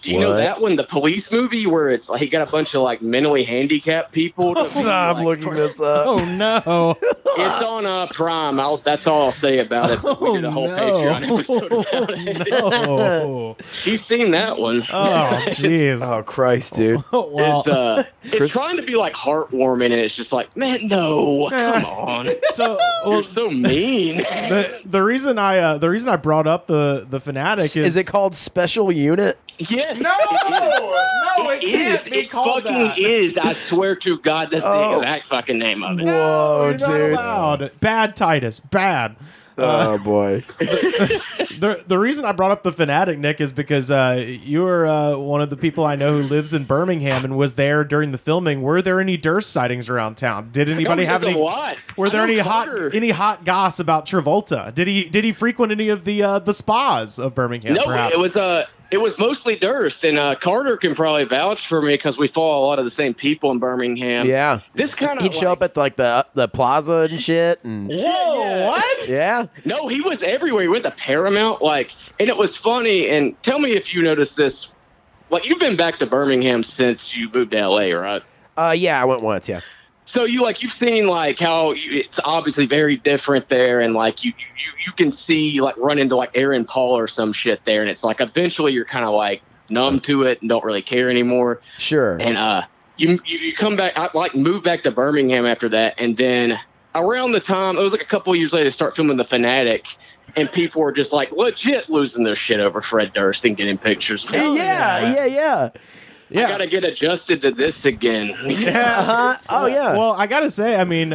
Do you know that one, the police movie where it's like he got a bunch of like mentally handicapped people? I'm looking this up. Oh no! It's on Prime. That's all I'll say about it. We did a whole Patreon episode about it. No. She's seen that one. Oh jeez! Oh Christ, dude! Well, it's trying to be like heartwarming, and it's just like, man, no, come on. You're so mean. The reason I brought up the Fanatic is it called Special Unit? Yes. No, it can't be called that. It fucking is. I swear to God, that's the exact fucking name of it. Whoa, no, dude! Not allowed. Bad, Titus. Bad. Oh boy. The reason I brought up the Fanatic, Nick, is because you're one of the people I know who lives in Birmingham and was there during the filming. Were there any Durst sightings around town? Did anybody have any? Were there any hot goss about Travolta? Did he frequent any of the spas of Birmingham? No, perhaps? It was mostly Durst, and Carter can probably vouch for me because we follow a lot of the same people in Birmingham. Yeah, this kind of he'd show up at like the plaza and shit. And whoa, what? Yeah. No, he was everywhere. He went to Paramount, and it was funny. And tell me if you noticed this. Like, you've been back to Birmingham since you moved to LA, right? Yeah, I went once. Yeah. So you've seen how it's obviously very different there, and like you can see like run into like Aaron Paul or some shit there, and it's like eventually you're kind of like numb to it and don't really care anymore. Sure. And you come back, I like moved back to Birmingham after that, and then around the time it was like a couple of years later, to start filming The Fanatic. And people were just like legit losing their shit over Fred Durst and getting pictures. Yeah. I gotta get adjusted to this again. Yeah. Oh yeah. Well, I gotta say, I mean,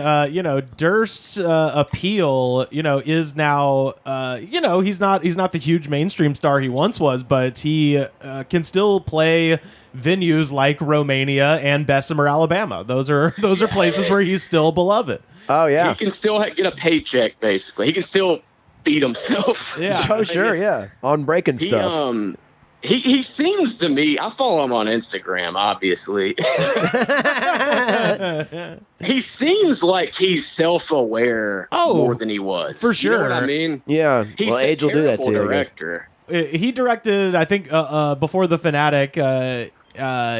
Durst's appeal, is now, he's not the huge mainstream star he once was, but he can still play venues like Romania and Bessemer, Alabama. Those are places where he's still beloved. Oh yeah. He can still get a paycheck. Basically, he can still feed himself. Yeah. Oh sure. Yeah. On breaking stuff. He seems to me, I follow him on Instagram, obviously. He seems like he's self-aware more than he was. For sure. You know what I mean? Yeah. He's age will do that to you. Director. He directed, I think, before The Fanatic,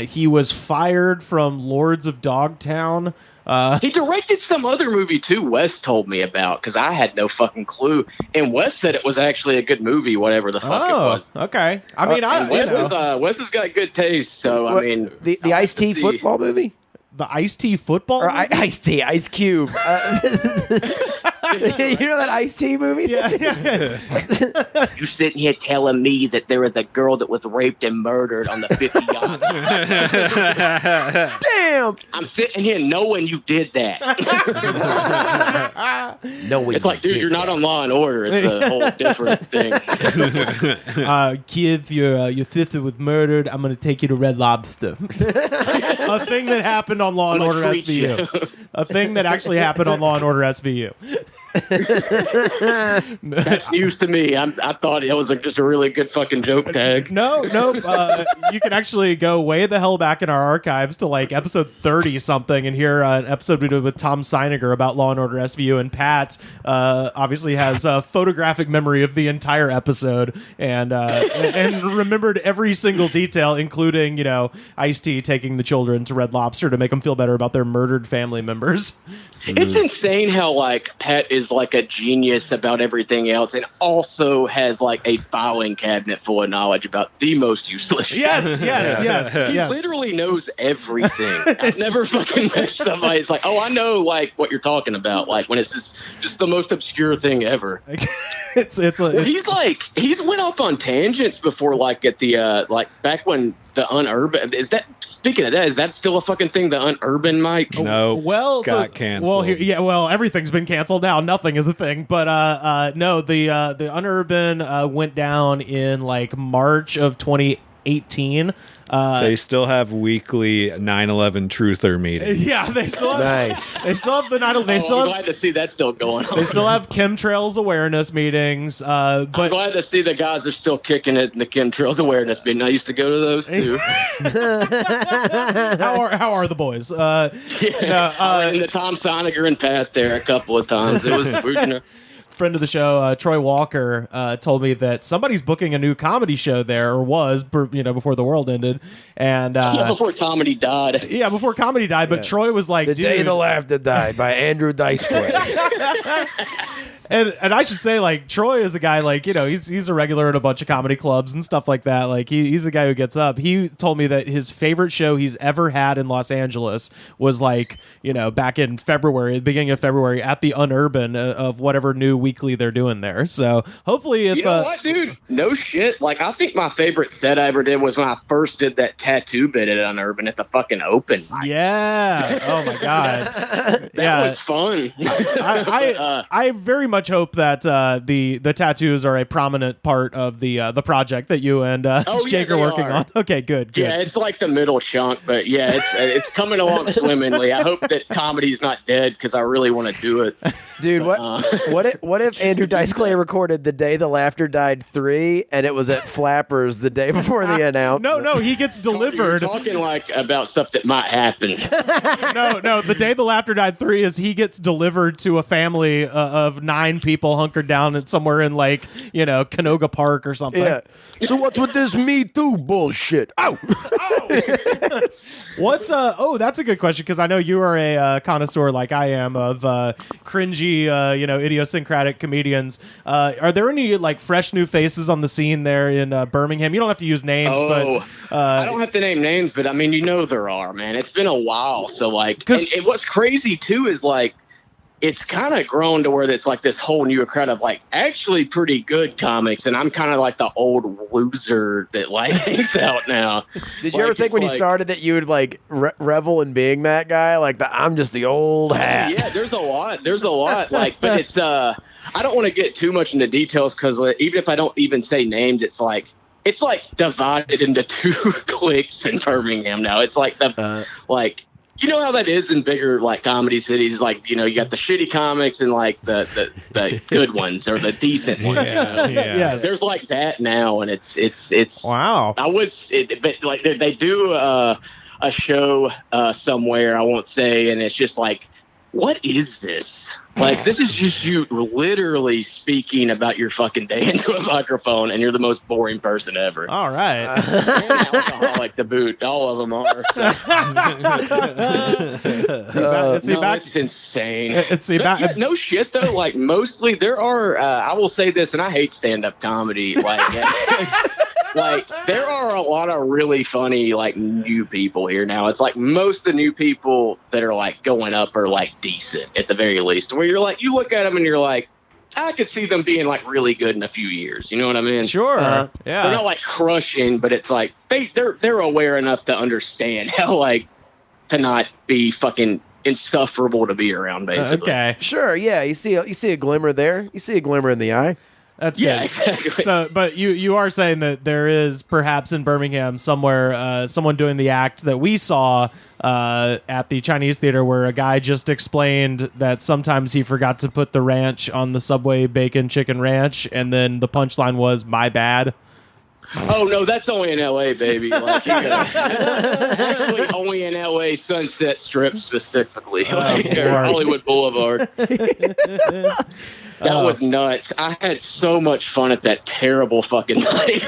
he was fired from Lords of Dogtown. He directed some other movie too, Wes told me about, because I had no fucking clue. And Wes said it was actually a good movie, whatever the fuck it was. Okay. I mean, Wes has got good taste, so I mean, the Ice-T football movie? The Ice-T football or movie? Ice-T, Ice Cube. You know that Ice-T movie? Yeah. You sitting here telling me that there was a girl that was raped and murdered on the 50 yacht. Damn. I'm sitting here knowing you did that. Knowing it's like, dude, you're not on Law and Order. It's a whole different thing. Kid, your sister was murdered. I'm going to take you to Red Lobster. A thing that happened on Law and Order SVU. A thing that actually happened on Law and Order SVU. That's news to me. I thought it was just a really good fucking joke tag. No. You can actually go way the hell back in our archives to like episode 30 something and hear an episode we did with Tom Seiniger about Law and Order SVU. And Pat obviously has a photographic memory of the entire episode and remembered every single detail, including, Ice-T taking the children to Red Lobster to make them feel better about their murdered family members. It's insane how like Pat is like a genius about everything else and also has like a filing cabinet full of knowledge about the most useless shit. Yes. He literally knows everything. I've never fucking met somebody that's like, oh, I know like what you're talking about. Like when it's just the most obscure thing ever. He's went off on tangents before, like at the like back when the Unurban speaking of that, is that still a fucking thing? The Unurban mic? No. Well, got canceled. Well, everything's been canceled now. Nothing is a thing. But no, the Unurban went down in like March of 2018. They still have weekly 9/11 truther meetings. Yeah, they still have. Nice. They still have the 9/11. I'm glad to see that's still going on. They still have chemtrails awareness meetings. But I'm glad to see the guys are still kicking it in the chemtrails awareness meeting. I used to go to those too. How are the boys? And the Tom Seiniger and Pat there a couple of times. It was weird. Friend of the show, Troy Walker, told me that somebody's booking a new comedy show there, or was, before the world ended, and before comedy died. Yeah, before comedy died. But Troy was like, "The Day the Laughter Died" by Andrew Dice Clay. And I should say, like, Troy is a guy, like, he's a regular at a bunch of comedy clubs and stuff like that. Like, he's a guy who gets up. He told me that his favorite show he's ever had in Los Angeles was, like, back in February, the beginning of February, at the Unurban of whatever new weekly they're doing there. So hopefully if... You know what, dude? No shit. Like, I think my favorite set I ever did was when I first did that tattoo bit at Unurban at the fucking open. Yeah. Oh, my God. That was fun. I very much hope that the tattoos are a prominent part of the project that you and Jake are working on. Okay, good. Yeah, it's like the middle chunk, but yeah, it's coming along swimmingly. I hope that comedy's not dead because I really want to do it. Dude, what if Andrew Dice Clay recorded The Day the Laughter Died 3 and it was at Flappers the day before the announcement? No, he gets delivered. You're talking like about stuff that might happen. No, The Day the Laughter Died 3 is he gets delivered to a family of 9 people hunkered down at somewhere in like, Canoga Park or something. Yeah. So what's with this Me Too bullshit? Ow! What's that's a good question because I know you are a connoisseur like I am of cringy, idiosyncratic comedians. Are there any like fresh new faces on the scene there in Birmingham? You don't have to use names, but I don't have to name names, but I mean, there are, man. It's been a while, so like, and what's crazy too is like, it's kind of grown to where it's like this whole new crowd of like actually pretty good comics, and I'm kind of like the old loser that like hangs out now. Did you ever think when you started that you would like revel in being that guy? Like I'm just the old hat. Yeah, there's a lot. Like, but it's I don't want to get too much into details because even if I don't even say names, it's like divided into 2 cliques in Birmingham now. It's like like. You know how that is in bigger like comedy cities, like you got the shitty comics and like the good ones or the decent ones. Yes. There's like that now, and it's wow. I would, but like they do a show somewhere, I won't say, and it's just like, what is this? Like, this is just you literally speaking about your fucking day into a microphone, and you're the most boring person ever. All right. And alcoholic to boot. All of them are. So. It's insane. No shit, though. Like, mostly there are, I will say this, and I hate stand-up comedy. Like, like, there are a lot of really funny, like, new people here now. It's like most of the new people that are, like, going up are, like, decent at the very least. Where you're like, you look at them and you're like, I could see them being, like, really good in a few years. You know what I mean? Sure. Yeah. They're not, like, crushing, but it's like, they're aware enough to understand how, like, to not be fucking insufferable to be around, basically. Okay. Sure, yeah. You see a glimmer there. You see a glimmer in the eye. That's Yeah, good. exactly. So, but you are saying that there is perhaps in Birmingham somewhere someone doing the act that we saw at the Chinese theater where a guy just explained that sometimes he forgot to put the ranch on the Subway bacon chicken ranch, and then the punchline was "my bad." Oh no, that's only in LA, baby. Like, actually, only in LA Sunset Strip specifically, like, or Hollywood Boulevard. That was nuts. I had so much fun at that terrible fucking night.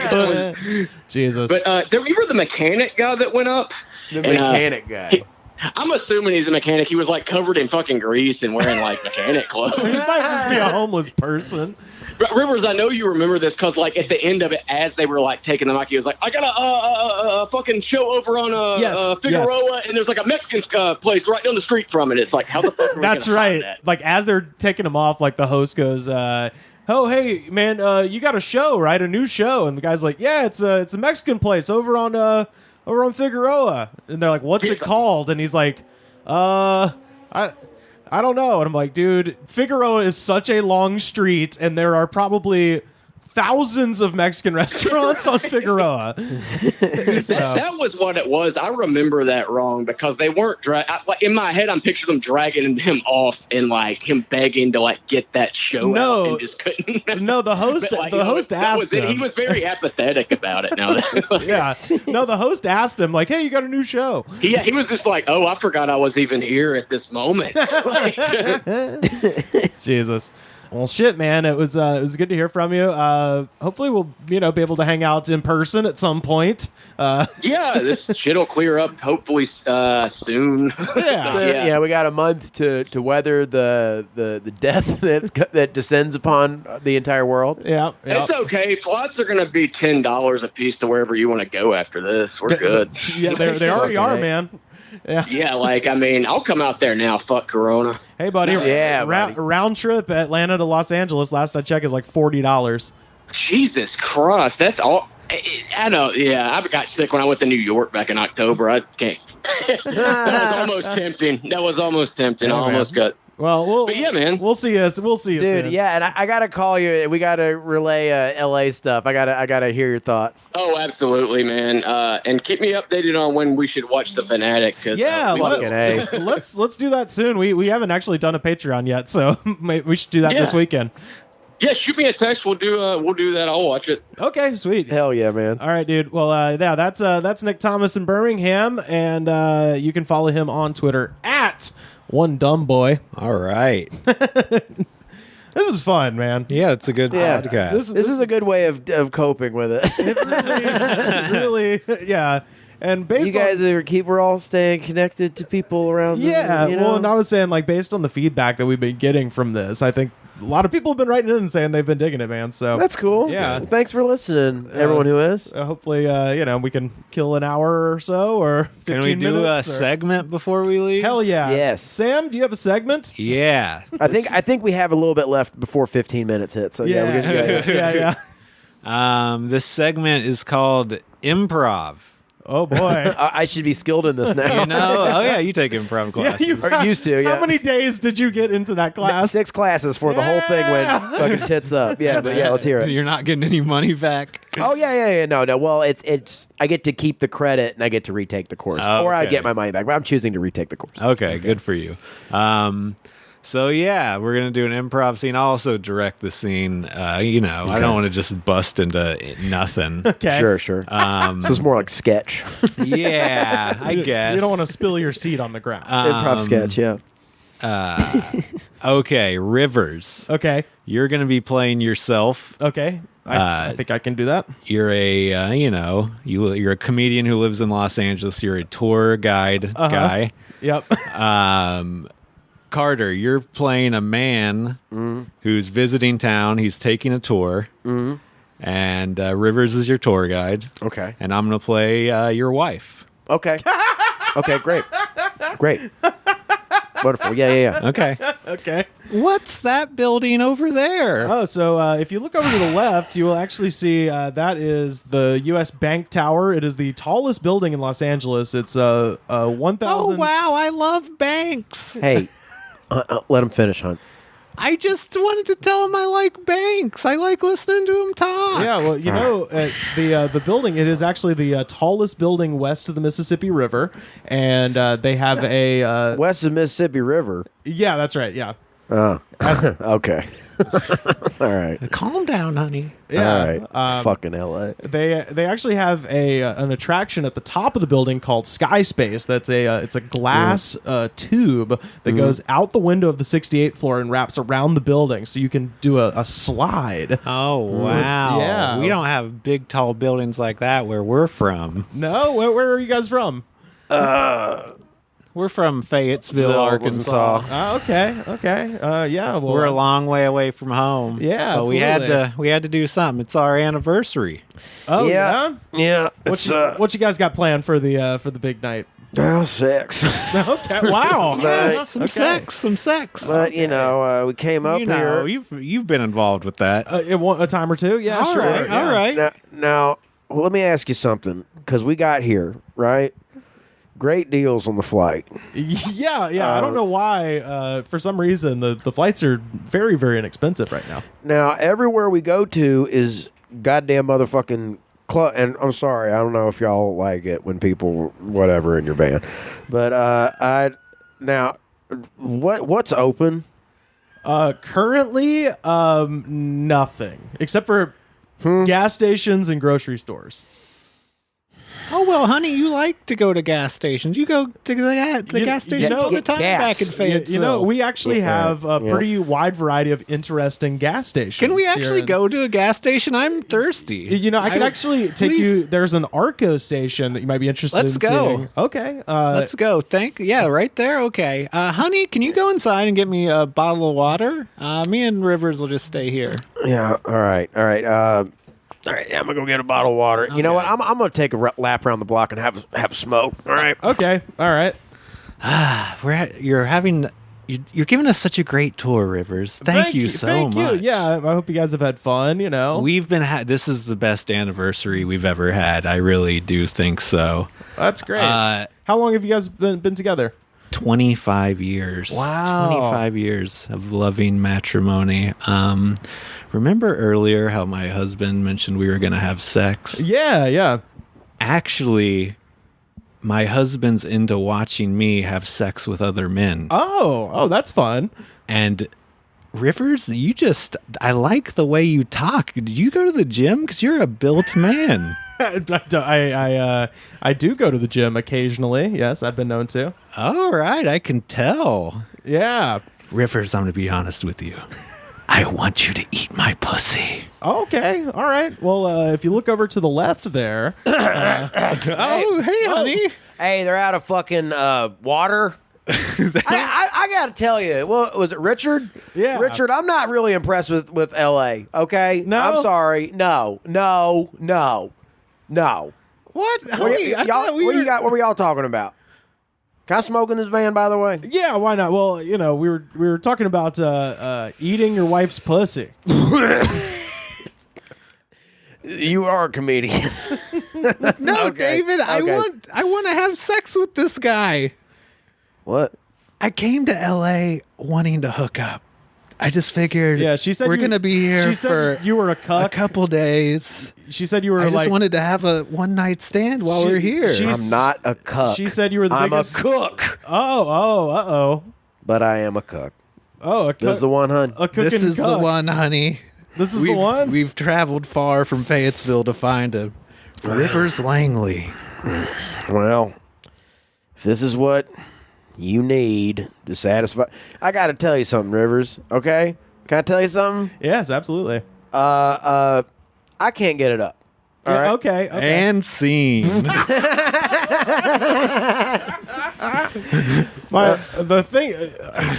Jesus. But you were the mechanic guy that went up? The mechanic guy. I'm assuming he's a mechanic. He was like covered in fucking grease and wearing like mechanic clothes. He might just be a homeless person. Rivers, I know you remember this because, like, at the end of it, as they were like taking the mic, he was like, "I got a fucking show over on Figueroa, and there's like a Mexican place right down the street from it." It's like, how the fuck? Are we That's gonna right. find that? Like as they're taking him off, like the host goes, "Oh hey man, you got a show, right? A new show?" And the guy's like, "Yeah, it's a Mexican place over on Figueroa." And they're like, "What's it called?" And he's like, I don't know. And I'm like, dude, Figueroa is such a long street, and there are probably thousands of Mexican restaurants on Figueroa. That was what it was. I remember that wrong because they weren't in my head. I'm picturing them dragging him off and like him begging to like get that show out and just couldn't. No, the host asked him. He was very apathetic about it. Now, yeah, no, the host asked him like, "Hey, you got a new show?" He was just like, "Oh, I forgot I was even here at this moment." Jesus. Well, shit, man. It was good to hear from you. Hopefully, we'll be able to hang out in person at some point. Yeah, this shit'll clear up hopefully soon. Yeah, we got a month to weather the death that descends upon the entire world. Yeah, it's okay. Flights are going to be $10 a piece to wherever you want to go after this. We're good. Yeah, they already are, man. Yeah, like, I mean, I'll come out there now. Fuck Corona. Hey, buddy. Buddy. Round trip Atlanta to Los Angeles, last I checked, is like $40. Jesus Christ. That's all. I know. Yeah, I got sick when I went to New York back in October. I can't. That was almost tempting. Yeah, I almost got. Well, yeah, man. We'll see you Dude, soon. yeah, and I gotta call you. We gotta relay LA stuff. I gotta hear your thoughts. Oh, absolutely, man. And keep me updated on when we should watch The Fanatic. Yeah, let's do that soon. We haven't actually done a Patreon yet, so we should do that this weekend. Yeah, shoot me a text. We'll do that. I'll watch it. Okay, sweet. Hell yeah, man. All right, dude. Well, yeah, that's Nick Thomas in Birmingham, and you can follow him on Twitter at @OneDumbBoy. All right. This is fun, man. Yeah, it's a good podcast. This is a good way of coping with it. It really, yeah. And based you guys we're all staying connected to people around. Yeah, them, well, and I was saying, like, based on the feedback that we've been getting from this, I think a lot of people have been writing in and saying they've been digging it, man. So that's cool. Yeah, well, thanks for listening, everyone who is. Hopefully, we can kill an hour or so, or 15 Can we do minutes, a segment before we leave? Hell yeah! Yes. Sam, do you have a segment? Yeah. I think we have a little bit left before 15 minutes hit. So yeah, we're good. Yeah. This segment is called Improv. Oh boy, I should be skilled in this now. You know? Oh yeah, you take improv classes. Or used to. Yeah. How many days did you get into that class? 6 classes for the whole thing went fucking tits up. Yeah, but yeah, let's hear it. You're not getting any money back. Oh yeah. No. Well, it's I get to keep the credit and I get to retake the course, or I get my money back. But I'm choosing to retake the course. Okay, good for you. So yeah, we're gonna do an improv scene. I'll also direct the scene. I don't want to just bust into nothing. Okay, sure. So it's more like sketch. Yeah, I guess you don't want to spill your seed on the ground. It's improv sketch. Yeah. Okay, Rivers. Okay, you're gonna be playing yourself. Okay, I think I can do that. You're a you're a comedian who lives in Los Angeles. You're a tour guide guy. Yep. Carter, you're playing a man who's visiting town. He's taking a tour. And Rivers is your tour guide. Okay. And I'm going to play your wife. Okay. Okay, great. Wonderful. Yeah. Okay. Okay. What's that building over there? Oh, so if you look over to the left, you will actually see that is the U.S. Bank Tower. It is the tallest building in Los Angeles. It's 1,000. Oh, wow. I love banks. Hey, let him finish, Hunt. I just wanted to tell him I like banks. I like listening to him talk. Yeah, well, you know, the building, it is actually the tallest building west of the Mississippi River, and they have a... west of the Mississippi River? Yeah, that's right, yeah. Oh, okay. All right. Calm down, honey. Yeah. All right. Fucking LA. They actually have an attraction at the top of the building called Sky Space. That's it's a glass tube that goes out the window of the 68th floor and wraps around the building, so you can do a slide. Oh, wow. Yeah. We don't have big, tall buildings like that where we're from. No? Where are you guys from? We're from Fayetteville, Arkansas. Okay. Yeah. Well, We're a long way away from home. Yeah, but absolutely. we had to do something. It's our anniversary. Oh yeah. Yeah. What you guys got planned for the big night? Sex. Okay. Wow. But- Some sex. But you know, we came up here. You've been involved with that. A time or two. Yeah. All sure. right, Yeah. all right. Now, let me ask you something, because we got here, right? Great deals on the flight. Yeah. I don't know why. For some reason, the flights are very, very inexpensive right now. Now, everywhere we go to is goddamn motherfucking club. And I'm sorry, I don't know if y'all like it when people whatever in your band, but what's open? Currently, nothing except for gas stations and grocery stores. Oh, well, honey, you like to go to gas stations. You go to the gas station all the time gas. back in Fayetteville. You know, we actually have a pretty wide variety of interesting gas stations. Can we actually here. go to a gas station? I'm thirsty. You know, I could actually take you. There's an Arco station that you might be interested Let's in go. seeing. Okay. Let's go. Right there. Okay. Honey, can you go inside and get me a bottle of water? Me and Rivers will just stay here. Yeah. All right. All right, I'm gonna go get a bottle of water. You know what? I'm gonna take a lap around the block and have a smoke. All right. Okay. All right. You're giving us such a great tour, Rivers. Thank you so much. Thank you. Yeah, I hope you guys have had fun. You know, This is the best anniversary we've ever had. I really do think so. That's great. How long have you guys been together? 25 years. Wow. 25 years of loving matrimony. Remember earlier how my husband mentioned we were going to have sex? Yeah. Actually, my husband's into watching me have sex with other men. Oh, that's fun. And Rivers, I like the way you talk. Did you go to the gym? Because you're a built man. I do go to the gym occasionally. Yes, I've been known to. All right, I can tell. Yeah. Rivers, I'm going to be honest with you. I want you to eat my pussy. Okay. All right. Well, if you look over to the left there. Hey, honey. Hey, they're out of fucking water. I gotta tell you. Well, was it Richard? Yeah. Richard, I'm not really impressed with LA. Okay. No? I'm sorry. No. What? What were y'all talking about? Can I smoke in this van, by the way? Yeah, why not? Well, you know, we were talking about eating your wife's pussy. You are a comedian. No, Okay. David, I want to have sex with this guy. What? I came to LA wanting to hook up. I just figured She said we're going to be here she said for you were a cuck. a couple days. She said you were I just wanted to have a one-night stand while we're here. I'm not a cuck. She said you were the biggest. I'm a cook. Oh. But I am a cook. Oh, a cook. This is the one, hun. A cooking This is the cuck. one, honey. This is the one? We've traveled far from Fayetteville to find a Rivers Langley. Well, if this is what you need to satisfy, I got to tell you something, Rivers. Okay, can I tell you something? Yes, absolutely. I can't get it up. All Yeah, right. Okay. And scene. The thing,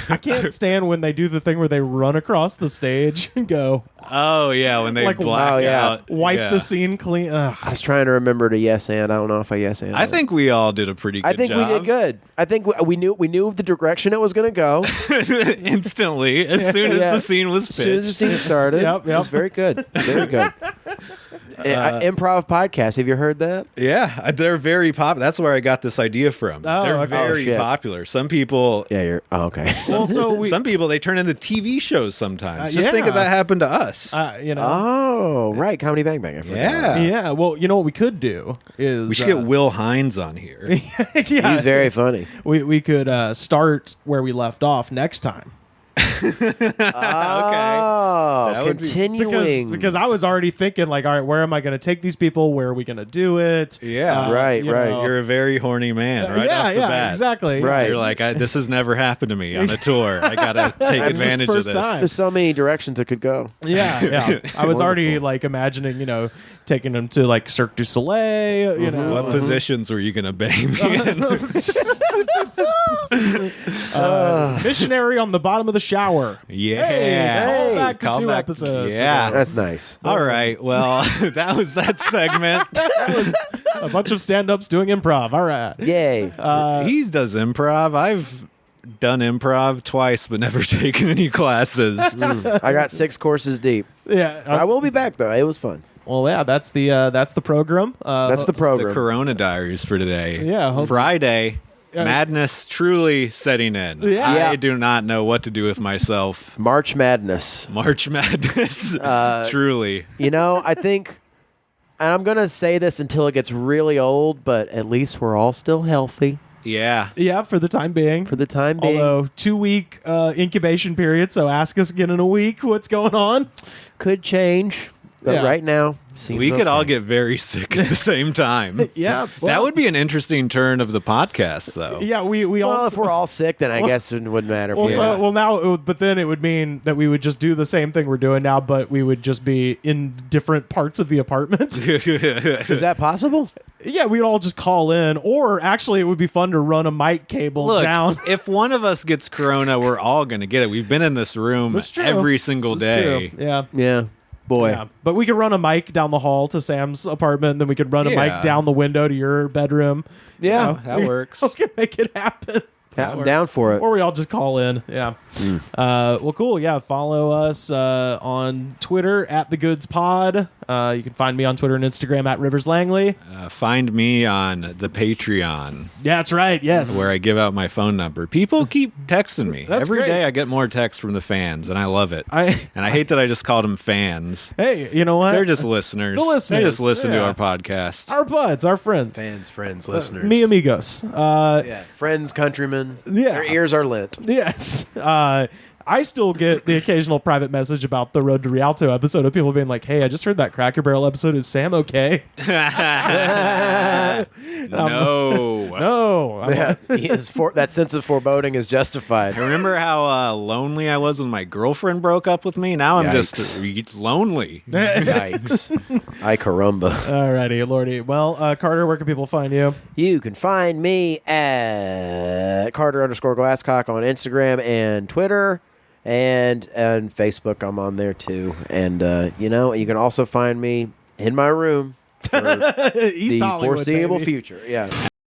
I can't stand when they do the thing where they run across the stage and go. Oh yeah, when they black out, wipe the scene clean. Ugh. I was trying to remember to yes and. I don't know if I yes and. I think we all did a pretty good job. I think we did good. I think we knew the direction it was going to go instantly as soon as the scene was pitched. As soon as the scene started. Yep. It was very good. Very good. Improv podcast. Have you heard that? Yeah, they're very popular. That's where I got this idea from. They're very popular. Some people. Yeah, you're. Oh, okay. Some people they turn into TV shows sometimes. Just think if that happened to us. Oh, right. Comedy Bang Bang. Yeah. Well, you know what we could do is we should get Will Hines on here. He's very funny. We could start where we left off next time. Okay. Continuing. Because I was already thinking, like, all right, where am I going to take these people? Where are we going to do it? Yeah. Right. You're a very horny man off the bat. Exactly. Right. You're like, this has never happened to me on a tour. I got to take advantage of this. There's so many directions it could go. Yeah. I was already, like, imagining, taking them to, like, Cirque du Soleil, What positions were you going to bang me in? Missionary on the bottom of the shower. Yeah. Hey, call back to 2 episodes. Yeah. That's nice. All right. Well, that was that segment. That was a bunch of stand-ups doing improv. All right. Yay. He does improv. I've done improv twice, but never taken any classes. I got 6 courses deep. Yeah. I will be back, though. It was fun. Well, yeah, that's the program. That's the program. The Corona Diaries for today. Yeah. Friday. Madness truly setting in. Yeah. I do not know what to do with myself. March Madness. Truly. I think, and I'm going to say this until it gets really old, but at least we're all still healthy. Yeah. Yeah, for the time being. Although 2-week incubation period, so ask us again in a week what's going on. Could change, but right now, we could all get very sick at the same time. Yeah. That would be an interesting turn of the podcast, though. Yeah, we all... if we're all sick, then I guess it wouldn't matter. But then it would mean that we would just do the same thing we're doing now, but we would just be in different parts of the apartment. Is that possible? Yeah, we'd all just call in, or actually it would be fun to run a mic cable down. If one of us gets corona, we're all going to get it. We've been in this room every single day. True. Yeah. Yeah. Boy. Yeah. But we could run a mic down the hall to Sam's apartment, and then we could run a mic down the window to your bedroom. Yeah, that works. We can make it happen. I'm down for it. Or we all just call in. Yeah. Well, cool. Yeah. Follow us on Twitter at The Goods Pod. You can find me on Twitter and Instagram at Rivers Langley. Find me on the Patreon. Yeah, that's right. Yes. Where I give out my phone number. People keep texting me. Every great. day I get more texts from the fans, and I love it. And I hate that I just called them fans. Hey, you know what? They're just listeners. The listeners. They just listen to our podcast. Our buds, our friends. Fans, friends, listeners. Mi amigos. Friends, countrymen. Yeah. Their ears are lit. Yes. I still get the occasional private message about the Road to Rialto episode of people being like, hey, I just heard that Cracker Barrel episode. Is Sam okay? No. That sense of foreboding is justified. Remember how lonely I was when my girlfriend broke up with me? Now I'm just lonely. Yikes. Ay caramba. Alrighty, Lordy. Well, Carter, where can people find you? You can find me at Carter_Glasscock on Instagram and Twitter. And Facebook, I'm on there too. And, you can also find me in my room for East the Hollywood, foreseeable baby. future. Yeah.